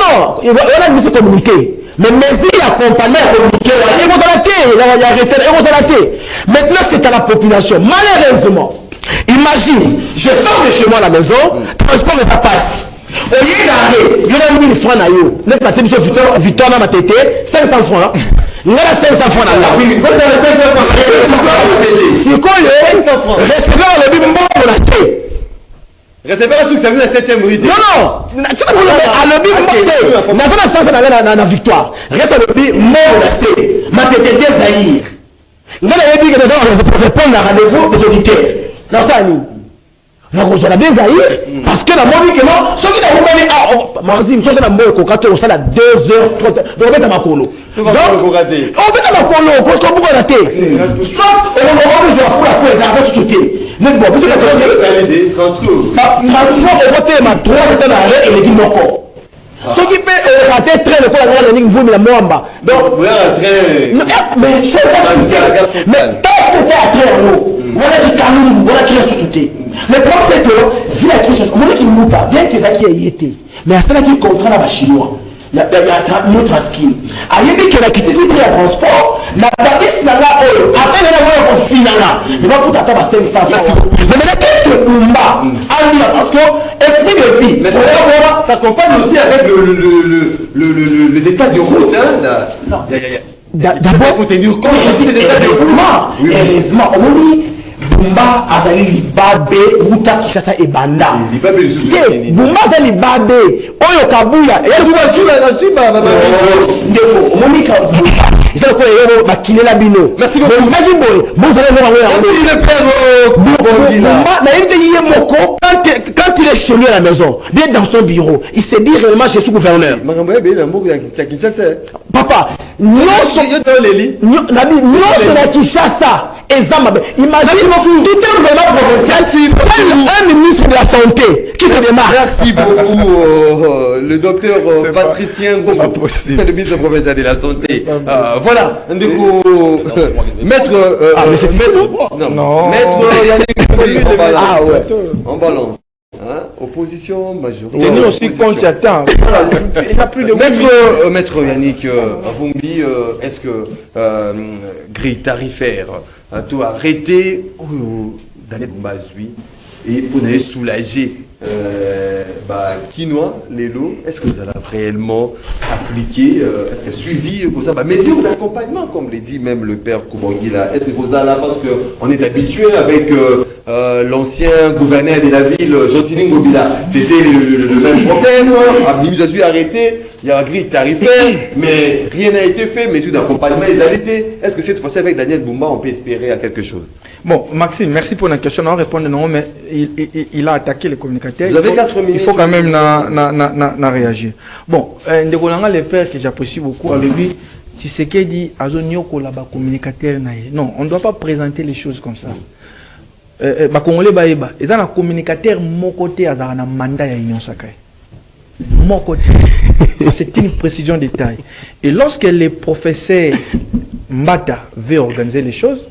non, on a mis communiquer. Mais mesures accompagnées à communiquer, ils vont arrêter. Maintenant, c'est à la population. Malheureusement, imagine, je sors de chez moi à la maison, transport et ça passe. Au lieu d'arrêter, il y a 1000 francs à yo. Net parti sur Victor dans ma tête, 500 francs. Il y a 500 francs là. Oui, vous avez 500 francs. C'est quoi le 500 francs? Recevez le bim bon pour la C. Recevez la succès de la 7e rue. Non, c'est pas le bim bon. On a fait la victoire. Reste le bim bon pour la C. Ma tête est Zahir. Vous avez dit que les gens vont répondre à rendez-vous des auditeurs. Non, ça, nous. On a des Zahir. Parce que la mort dit que non. Ceux qui n'ont pas dit, Marzim, ceux qui n'ont pas dit, on s'est à 2h30. Donc, on va mettre à ma colo. Donc, on va mettre à ma colo. On va rater. Sauf, on va mettre à la fouille, ça va se sauter. Mais bon, parce que la transport, on va mettre à 3 états d'arrêt et les dit mon corps. Ceux qui peuvent rater très le coup, la ligne, vous, mais la moamba. Donc, mais c'est ça, mais tant que tu es à très en haut, voilà qui calme, voilà qui est sous-sauté. Le problème, c'est que, vu la crise, on ne mou pas, bien que ça qui ait été, mais à cela qui contraint la chinois, il y a notre skill. À l'époque, il y a quitté ses prix à transport, la police n'a pas eu, après, il y a un final, il va foutre à table à 500 francs. Mais maintenant, qu'est-ce que Bumba a dit? Parce que, esprit de vie, mais ça s'accompagne aussi avec les états de route. Non, d'abord, il faut tenir compte aussi des états de route. Heureusement, Bumba azali libabe uta kishasa ebanda. Bumba azali libabe oyo kabuya. Ndeko monika ils ont quoi makilela bino. Merci beaucoup. Merci le père. Quand il est chez lui à la maison, il est dans son bureau, il se dit réellement je suis gouverneur. Papa, non c'est Kinshasa. Imagine tout un gouvernement provincial, un ministre de la santé qui se démarre. Merci beaucoup, le docteur Patricien Gomba, le ministre provincial de la santé. Voilà, maître. Maître Yannick, on balance. Opposition majoritaire. Nous aussi compte attend. Il n'y a plus de maître Yannick Avumbi, est-ce que grille tarifaire tout arrêté d'aller Bazui et pour nous soulager quinoa, les lots, est-ce que vous allez réellement appliquer, est-ce que suivi comme ça, mesures d'accompagnement, comme l'a dit même le père Koubangi là, est-ce que vous allez, parce qu'on est habitué avec l'ancien gouverneur de la ville, Jean-Tini Ngobila, c'était le même problème, Abimizazui arrêté, il y a un grille tarifaire, mais rien n'a été fait, mesures d'accompagnement, ils arrêtés. Est-ce que cette fois-ci avec Daniel Bumba, on peut espérer à quelque chose? Bon, Maxime, merci pour la question, on va répondre non, mais il a attaqué les communicateurs. Vous avez 4 minutes. Il faut quand même réagir. Bon, le père que j'apprécie beaucoup, à lui, si c'est qu'il dit, communicateur, non, on ne doit pas présenter les choses comme ça. Congolais, ils ont un communicateur, mon côté, ils ont un mandat à l'Union sacrée. Mon côté. C'est une précision de détail. Et lorsque les professeurs Mbata veulent organiser les choses,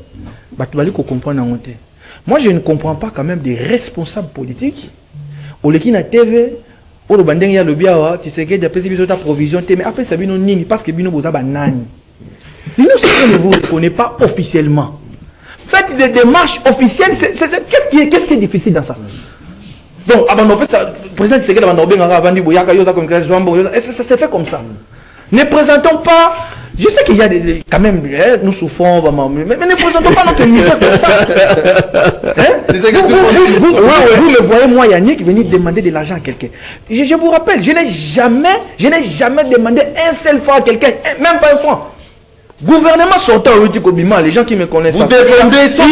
moi, je ne comprends pas quand même des responsables politiques. Au Lekina TV, au Bandeng ya le Biawa, tu sais que d'après ces ta provision, mais après ça bino nini parce que bino boza banani. Nous ne vous reconnaissez pas officiellement. Faites des démarches officielles. Qu'est-ce qui est difficile dans ça? Donc, le président Tshisekedi ça s'est fait comme ça. Ne présentons pas. Je sais qu'il y a quand même, nous souffrons, mais ne présentons pas notre ministère comme ça. Vous me voyez, moi, Yannick, venir demander de l'argent à quelqu'un. Je vous rappelle, je n'ai jamais demandé un seul fois à quelqu'un, même pas un franc. Gouvernement sortant au Kobima, les gens qui me connaissent. Vous défendez ça.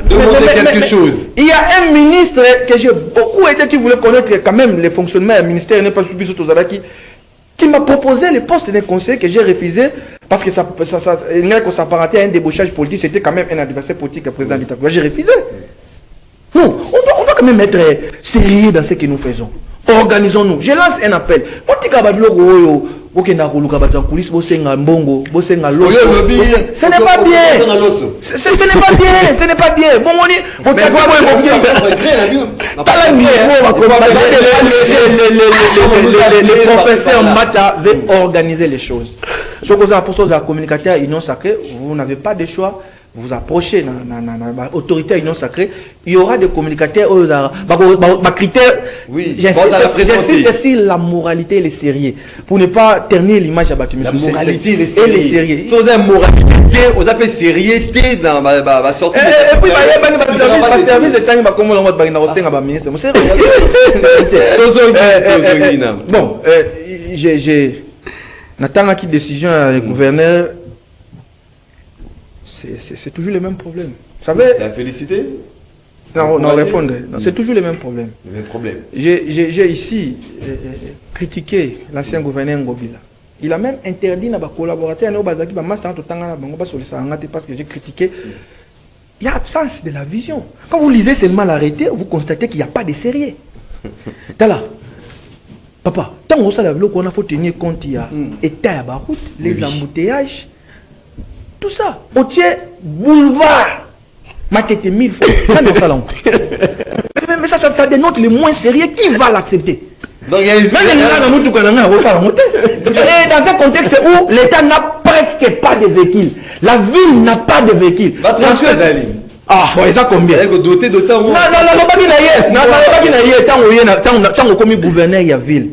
Demandez quelque chose. Il y a un ministre que j'ai beaucoup aidé qui voulait connaître quand même les fonctionnements du ministère n'est pas subi qui m'a proposé le poste de conseiller que j'ai refusé parce que ça s'apparentait à un débauchage politique. C'était quand même un adversaire politique au président d'État. J'ai refusé. Non, on doit quand même être sérieux dans ce que nous faisons. Organisons-nous. Je lance un appel. Ce n'est pas bien. Ce n'est pas bien. Ce n'est pas bien. Bon, les professeurs Mata veulent organiser les choses. Ce que vous avez à communicateur union sacrée, vous n'avez pas de choix. Vous approchez l'autorité union sacrée, il y aura des communicateurs, critères. Oui, j'insiste sur la moralité et les sérieux, pour ne pas ternir l'image à Batumé. La moralité et les sérieux. Sans une moralité, on appelle sérieuxté dans ma sortie. Et puis, ma service est un comme on va dire à ministre. Bon, j'ai Nathan qui décision avec le gouverneur. C'est toujours le même problème. Vous savez. C'est à féliciter? Non, répondre. C'est toujours le même problème. Le même problème. J'ai ici critiqué l'ancien gouverneur Ngobila. Il a même interdit à nos collaborateurs parce que j'ai critiqué. Il y a absence de la vision. Quand vous lisez seulement l'arrêté, vous constatez qu'il n'y a pas de sérieux. Là, papa, tant qu'on a faut tenir compte, il y a état à Barout, les embouteillages. Tout ça, au tiers boulevard, maquetté 1000 fois. Mais ça dénote le moins sérieux. Qui va l'accepter? Donc, dans un contexte où l'État n'a presque pas de véhicules, la ville n'a pas de véhicules. Ah, bon, ils ont combien? Doté d'autant. Non, gouverneur, il y a ville.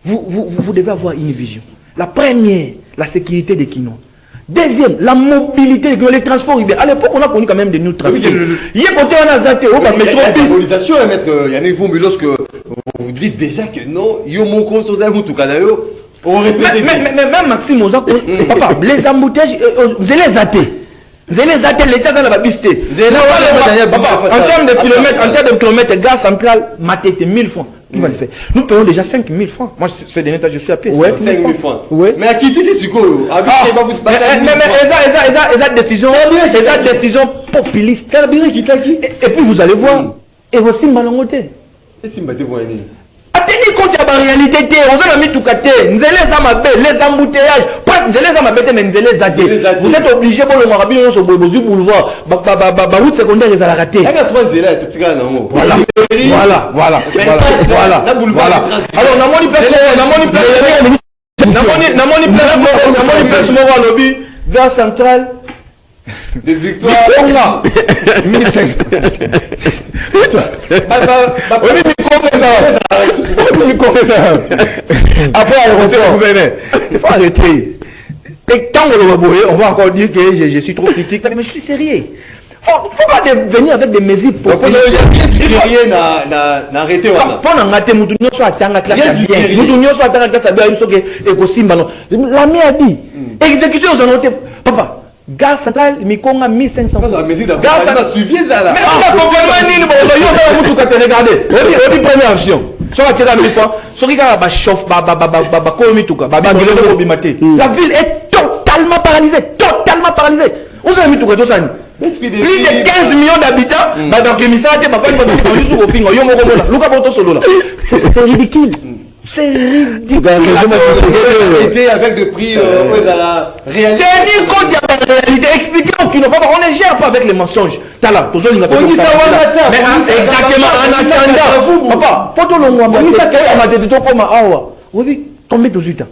Vous devez avoir une vision. La première, la sécurité des Kinois. Deuxième, la mobilité, les transports urbains. À l'époque, on a connu quand même des nouveaux transports. Il y a côté on a zaté au métro. L'organisation, maître Yannick Vombi, lorsque vous dites déjà que non, il y a mon compte sur un tout canal. Mais même Maxime Ozak, papa, les embouteillages, vous allez zater. Vous allez zater, l'État ça va bister. En termes de kilomètres, gare centrale, matété 1000 francs. Qui va le faire? Nous payons déjà 5 000 francs. Moi, c'est des états, je suis à pied. Ouais, 5 000 francs. Ouais. Mais à qui c'est ce qu'on mais décision populiste. Et puis vous allez voir, et aussi malongoté. Et si vous voyez. Tenez compte de la réalité, on a mis tout côté, les embouteillages, pas mais vous êtes obligé pour le Marabi, on se boulevard, route secondaire, les a raté. Voilà. Alors, on a lobby, gare centrale. De victoire. 1500. Après, il faut arrêter. Et quand on va encore dire que je suis trop critique, mais je suis sérieux. Faut pas venir avec des mesures pour sérieux n'a arrêté. Pour n'arrêter, nous devons soit attendre la classe bien. Nous devons soit attendre la classe bien. L'ami a dit exécution aux annotés. Papa. Gare centrale, Mikonga 1500. Gare centrale, suivi ça là. Mais on a confié regardez. Première action. Soit attiré à 1000 francs. Soit regarde, chauffe, la ville est totalement paralysée. Vous avez mis tout ça. Plus de 15 millions d'habitants. C'est ridicule. C'est ridicule. Avec des prix à la réalité. Tenir compte de la réalité. Expliquez-nous qu'ils n'ont pas. On ne gère pas avec les mensonges. Tala, on dit ça, exactement. En attendant, papa, pour tout le monde, on dit ça, oui, combien de temps?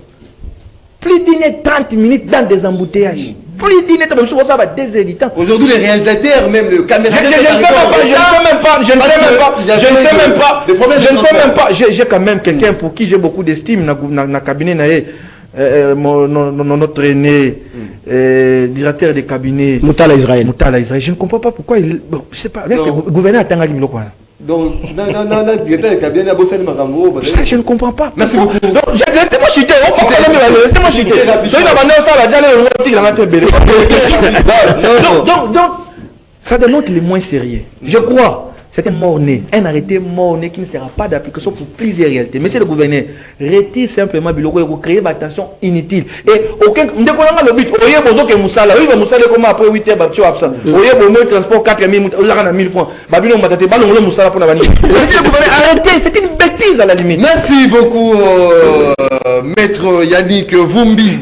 Plus d'une 30 minutes dans des embouteillages. Plus d'une temps, ça va des éditants. Aujourd'hui, les réalisateurs, même le caméra. Je ne sais même pas. J'ai quand même quelqu'un pour qui j'ai beaucoup d'estime dans le cabinet. Notre aîné, directeur des cabinets. Moutala Israël. Je ne comprends pas pourquoi il. Bon, je ne sais pas. Est-ce que le gouverneur a tant quoi? Donc, non, directeur, bien à bosser Ça, je ne comprends pas. Merci beaucoup. Donc, laissez-moi chuter. Laissez-moi chuter. Soyez dans la ça, donc, ça démontre les moins sérieux. Je crois. C'est un mort-né, un arrêté mort-né qui ne sera pas d'application pour plusieurs réalités. Monsieur le gouverneur, retire simplement Biloko et créer une attention inutile. Et aucun. Nous avons le but. Oye, bozo que Moussala. Oui, Moussala, comment après 8 heures, tu as absent. Oye, bon, transport 4 000, on a 1000 francs. Babino, Matate, Ballon, Moussala pour la vanille. Monsieur le gouverneur, arrêtez, c'est une bêtise à la limite. Merci beaucoup, maître Yannick Vumbi.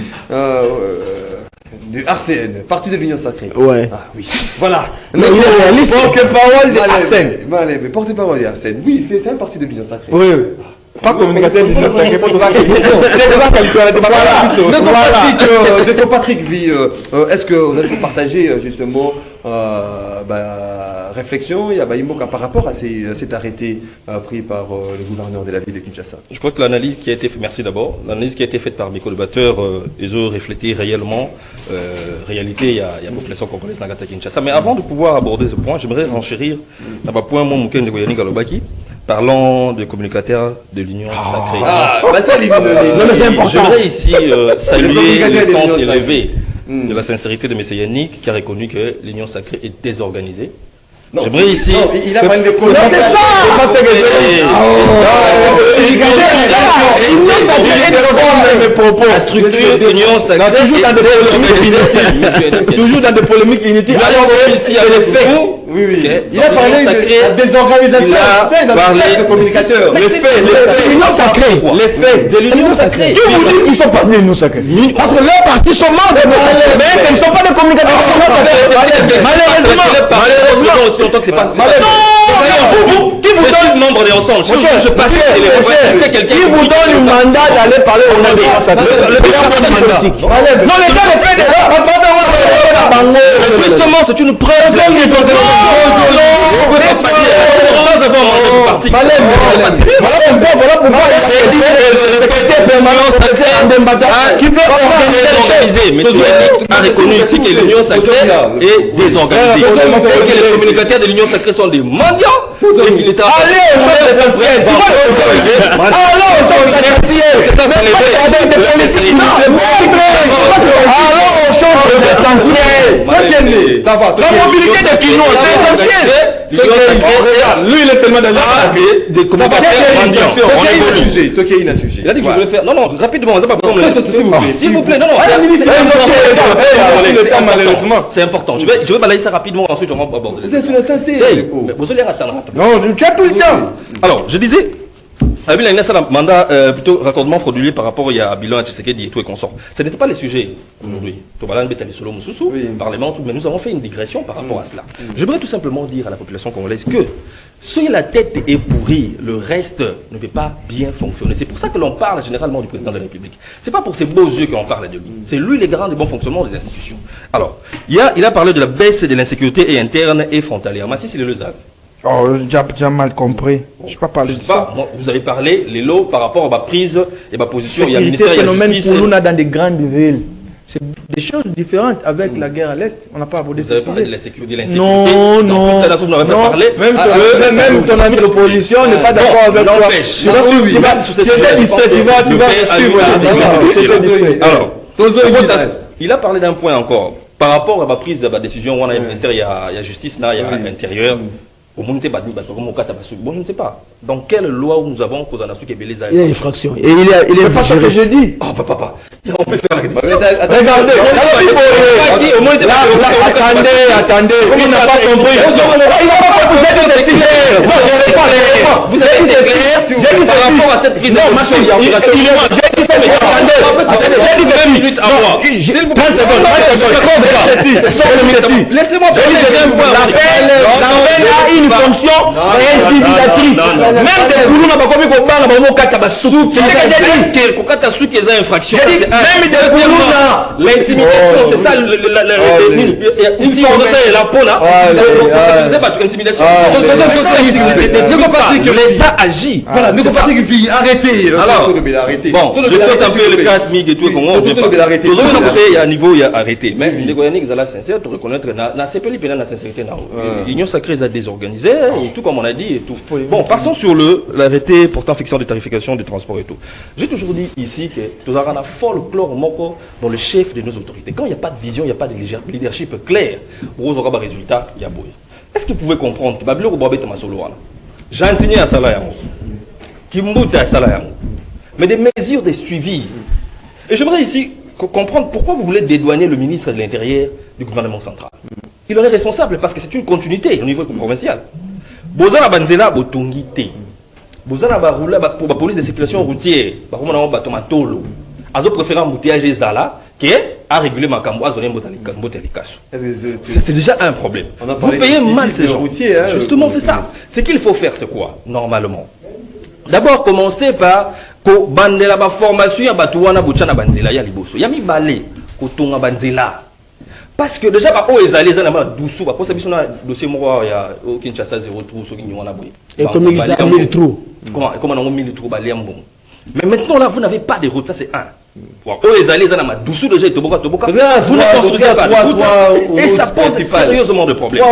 Du RCN, parti de l'Union Sacrée. Ouais. Ah oui. Voilà. Porte-parole de Arsène. Porte-parole de Arsène. Oui, c'est un parti de l'Union Sacrée. Oui. Pas communicateur de l'Union Sacrée. Voilà. Patrick, est-ce que vous allez partager justement réflexion par rapport à cet arrêté pris par le gouverneur de la ville de Kinshasa? Je crois que l'analyse qui a été faite, merci d'abord, l'analyse qui a été faite par mes collaborateurs, ils ont reflété réellement, réalité, il y a une population congolaise dans Kinshasa. Mais avant de pouvoir aborder ce point, j'aimerais renchérir dans ma point, mon de Goyani Galobaki, parlant des communicateurs de l'Union Sacrée. J'aimerais ici saluer le sens élevé de la sincérité de M. Yannick qui a reconnu que l'Union Sacrée est désorganisée. J'aimerais ici. Non, il a parlé de quoi? C'est ça! C'est pas ce que j'ai dit. La structure de l'Union Sacrée toujours dans des polémiques inutiles. Alors ici, avec les faits. Oui. Il a parlé de désorganisation dans le communicateur. Les faits de l'Union Sacrée. Les faits de l'Union Sacrée. Qui vous dit qu'ils sont pas de l'Union Sacrée? Parce que leurs partis sont membres de l'Union Sacrée. Mais ils ne sont pas des communicateurs de l'Union Sacrée. Malheureusement. Aussi longtemps que c'est pas. Qui vous donne membre de ensemble? Je passe qui vous donne le mandat d'aller parler au nom de l'Union Sacrée? Non, les gars, les faits justement, c'est une preuve qui fait organiser. Mais a reconnu ici que l'Union Sacrée est désorganisée. Et que les communicateurs de l'Union Sacrée sont des mendiants. Et qu'il est allez aux choses essentielles. Allons aux choses essentielles. C'est ça, c'est ça va. La mobilité des Kinois, c'est essentiel. Lui, il est seulement dans des communicateurs mendiants. Toké, il a un sujet. Il a dit que je voulais faire. Non, rapidement, ça va pas prendre. S'il vous plaît, non. C'est important. Je vais balayer ça rapidement, ensuite je vais aborder. Vous êtes sur la tête. Vous allez attendre. Non, tu as tout le temps. Alors, je disais. Il y a un mandat plutôt raccordement frauduleux par rapport à bilan Tshisekedi et tout et consort. Ce n'était pas les sujets aujourd'hui. Parlement, mais nous avons fait une digression par rapport à cela. J'aimerais tout simplement dire à la population congolaise que si la tête est pourrie, le reste ne peut pas bien fonctionner. C'est pour ça que l'on parle généralement du président de la République. C'est pas pour ses beaux yeux qu'on parle de lui. C'est lui le grand et bon fonctionnement des institutions. Alors, il a parlé de la baisse de l'insécurité et interne et frontalière. Massi, c'est le Lausanne. Oh, j'ai mal compris. Je ne pas parler de ça. Vous avez parlé, les lots, par rapport à ma prise et ma position. Il y a un phénomène pour nous dans des grandes villes. C'est des choses différentes avec la guerre à l'Est. On n'a pas abordé ça. Vous avez parlé de l'insécurité. Non. Vous n'avez pas parlé. Même ton ami de l'opposition n'est pas d'accord avec toi. Tu vas suivre. Alors, il a parlé d'un point encore. Par rapport à ma prise de décision, on a un ministère, il y a justice, il y a intérieur. Bon, je ne sais pas. Dans quelle loi nous avons causé un qui est belé. Il y a une infraction. Et il est pas ça que je dis. Oh, papa. On peut faire la regardez. Attendez. Il n'a pas compris. Il n'a pas compris. Vous avez été clair par rapport à cette prise de décision. Attendez 20 minutes à moi. 30 secondes. Laissez-moi parler d'un point. L'appel a une fonction intimidatrice. Même des boulons n'a pas compris qu'on parle de Kokata Souk. C'est ce que j'ai dit. Kokata Souk est une infraction. J'ai dit Même des l'intimidation, c'est ça une fois on sait la peau là, c'est pas intimidation. L'État agit. Voilà, nous comprenons qu'il faut arrêter. Alors, bon, je souhaite un peu le cas SMIC et tout, il y a un niveau, il y a arrêté. Mais les Goyaniques, ils sont sincères, pour reconnaître, la CPLI, la sincérité, l'Union sacrée, ils ont désorganisé, et tout comme on a dit, et tout. Bon, passons sur l'arrêté portant fixant des tarifications des transports et tout. J'ai toujours dit ici que nous avons un folklore dans le chef de nos autorités. Quand il n'y a pas de vision, il n'y a pas de leadership clair, où on aura un résultat, il y a beau. Est-ce que vous pouvez comprendre que Babylon Boabé Tamasolo, j'ai enseigné à Salayamo, Kimbuta à Salayamo, mais des mesures de suivi. Et j'aimerais ici comprendre pourquoi vous voulez dédouaner le ministre de l'Intérieur du gouvernement central. Il en est responsable parce que c'est une continuité au niveau provincial. Bozana Banzela Botongité. Bozana Baroula pour la police de circulation routière. Barumana Batomatolo. Azo préférant embouteillage des Zala qui a régulé ma cambo à zoner c'est déjà un problème. Vous payez mal ces gens. Justement, c'est ça. Ce qu'il faut faire, c'est quoi normalement? D'abord, commencer par ko bandela ba formation ya batuwana buchana banzela ya liboso. Ya mi balé ko tonga banzela. Parce que déjà ba o ezali za na ba dousu ba posa biso na dossier moko ya au Kinshasa 0 trou so kinyo na boy. Et comme il y a 1000 trous. Comment on a 1000 trous ba liambon. Mais maintenant là vous n'avez pas de route, ça c'est un. O ezali za na ma dousu déjà toboka. Vous ne construisez pas de route et ça pose sérieusement de problèmes.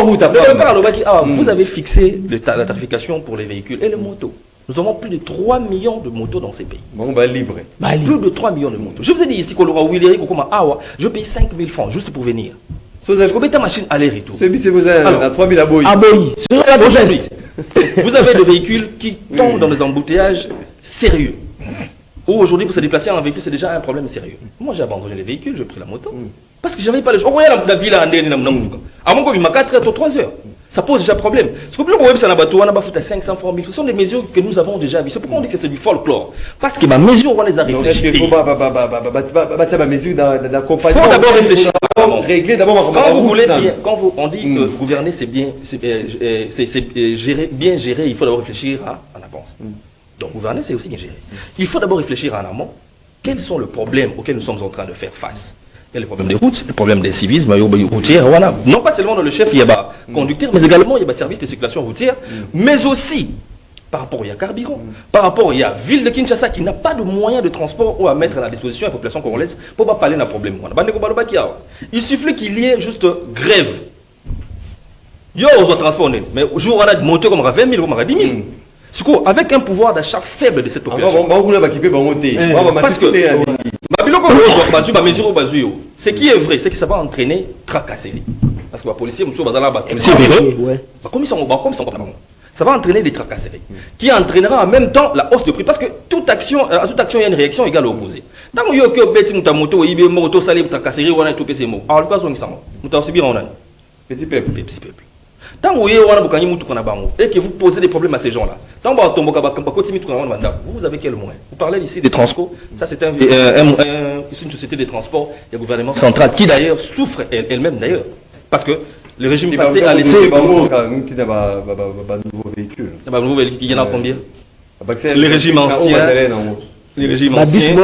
Vous avez fixé la tarification pour les véhicules et les motos. Nous avons plus de 3 millions de motos dans ces pays. Bon, bah, libre. Plus de 3 millions de motos. Je vous ai dit ici, je paye 5 000 francs juste pour venir. Vous avez ta machine aller-retour. C'est vous à 3 000 à Boy. Aujourd'hui, vous avez des véhicules qui tombent dans des embouteillages sérieux. Aujourd'hui, pour se déplacer en véhicule, c'est déjà un problème sérieux. Moi, j'ai abandonné les véhicules, j'ai pris la moto. Parce que je n'avais pas le choix. La ville à Andé, à mon il m'a 4 heures, 3 heures. Ça pose déjà problème. Ce que 500 francs, 1000. Ce sont des mesures que nous avons déjà vues. C'est pourquoi on dit que c'est du folklore. Parce que ma mesure, on les a réfléchies. Il faut d'abord réfléchir. Régler d'abord. Quand vous voulez bien, quand on dit que gouverner c'est bien, c'est bien géré, il faut d'abord réfléchir en avance. Donc gouverner c'est aussi bien géré. Il faut d'abord réfléchir en amont. Quels sont les problèmes auxquels nous sommes en train de faire face? Il y a le problème des routes, le problème des civismes, routières, voilà. Non pas seulement dans le chef, il y a conducteur, mais également il y a service de circulation routière, mais aussi par rapport il y a carburant, par rapport il y a ville de Kinshasa qui n'a pas de moyens de transport ou à mettre à la disposition de la population congolaise pour pas parler d'un problème. Il suffit qu'il y ait juste grève. Yo, on doit transporter, mais jour on a monté comme 20 000 comme 10 000. Avec un pouvoir d'achat faible de cette population. Parce que ce qui est vrai, c'est que ça va entraîner tracasserie. Parce que les policiers, ça va entraîner des tracasseries. Qui entraînera en même temps la hausse de prix. Parce que toute action, il y a une réaction égale à opposée. Tant que vous moto, moto, tracasserie, on a tout ces mots. Alors, nous avons subi petit peuple. Tant que et que vous posez des problèmes à ces gens-là, vous avez quel moyen? Vous parlez ici des transports, ça c'est une société de transport, il y a le gouvernement central qui d'ailleurs souffre elle-même d'ailleurs. Parce que le régime passé a laissé... nouveau véhicule. Nouveau véhicule, il y en a combien? Les régimes anciens. Les régimes anciens,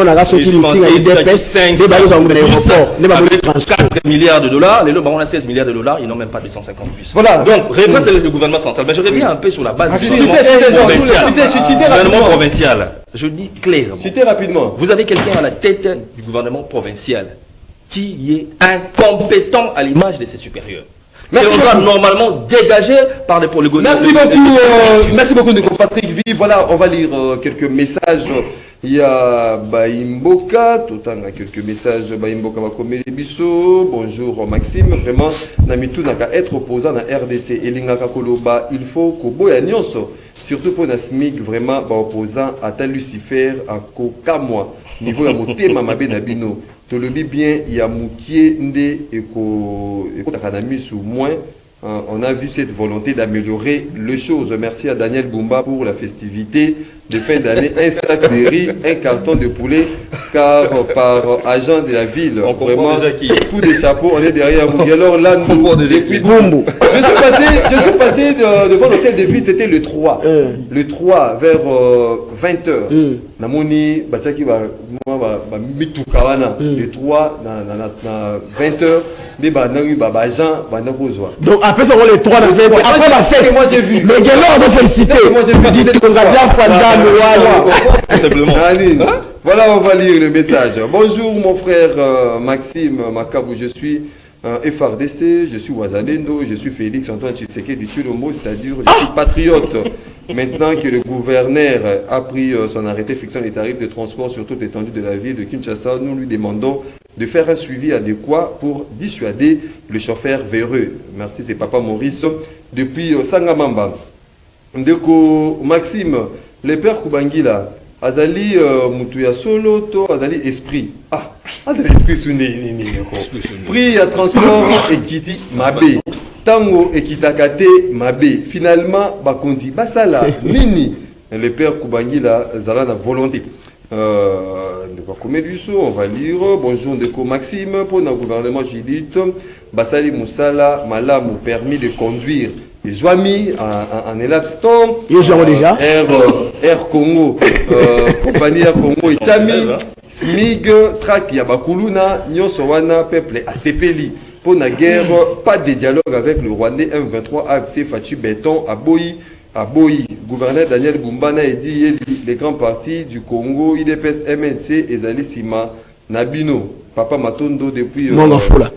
4 milliards de dollars, les lots ont 16 milliards de dollars, ils n'ont même pas 250 bus. Voilà. Donc, référence c'est le gouvernement central. Mais je reviens un peu sur la base du gouvernement provincial. Je dis clairement. Citez rapidement. Vous avez quelqu'un à la tête du gouvernement provincial qui est incompétent à l'image de ses supérieurs. Merci, on doit normalement dégager par les polygons. Merci beaucoup, Patrick V. Voilà, on va lire quelques messages. Il y a Baimboka, tout le temps quelques messages. Baimboka Bisso. Bonjour Maxime. Vraiment, Namitou n'a qu'à être opposant à RDC. Elinga Koloba, il faut Koboya Nyonso. Surtout pour Nasmik, vraiment, opposant à ta Lucifer, à Kokamwa. Niveau Yamote Mamabe Nabino. Tout le bien, il y a Moukié Nde et Takanamis ou moins. On a vu cette volonté d'améliorer les choses. Merci à Daniel Bumba pour la festivité de fin d'année. Un sac de riz, un carton de poulet, car par agent de la ville, vraiment, coup de chapeau, on est derrière vous. Et alors là, depuis Bumbu. Je suis passé devant l'hôtel de ville, c'était le 3. Le 3 vers 20h. Namoni, Batsaki va Mitukawana. Le 3, na 20h. Mais donc après ça, on les 3 après la fête. Moi j'ai vu. Mais Guélo, on va féliciter. Moi j'ai vu. Simplement. Voilà, on va lire le message. Bonjour mon frère Maxime Makabou, je suis FRDC, je suis Ouazalendo, je suis Félix Antoine Tshisekedi Tshilombo, c'est-à-dire je suis patriote. Maintenant que le gouverneur a pris son arrêté fixant les tarifs de transport sur toute l'étendue de la ville de Kinshasa, nous lui demandons de faire un suivi adéquat pour dissuader le chauffeur véreux. Merci, c'est Papa Maurice depuis Sangamamba. Ndeko Maxime, le père Kubangila, Azali Mutuya Solo, to Azali Esprit. Ah, Azali Esprit Suni. Prix à transport et Kiti Mabé. Tango et Kitakate Mabé. Finalement, Bakondi Basala Nini. Le père Kubangila, Zala na volonté. On va lire. Bonjour Ndeko Maxime, pour notre gouvernement Jidite, Basali Moussala, Malamu, permis de conduire. Les amis en élapstant. Ils ont déjà. Air Congo, compagnie Air Congo, Itami, Smig, Trak, Yabakuluna, Nyosowana, peuple ACPLI. Pour la guerre, pas de dialogue avec le Rwandais M23 AFC Fachi Béton à Boyi. Gouverneur Daniel Gumbana a dit les grands partis du Congo, IDPS, MNC et Zali Sima, Nabino. Papa Matondo depuis Mongafoula.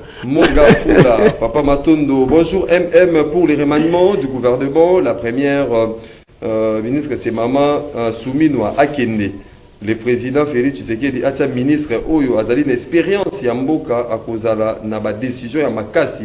Papa Matondo. Bonjour MM pour les remaniements du gouvernement. La première ministre c'est Maman Souminoa Akende. Le président Félix Tshisekedi a ministre Oyo Azali une expérience Yamboka à cause de la décision ya Makasi.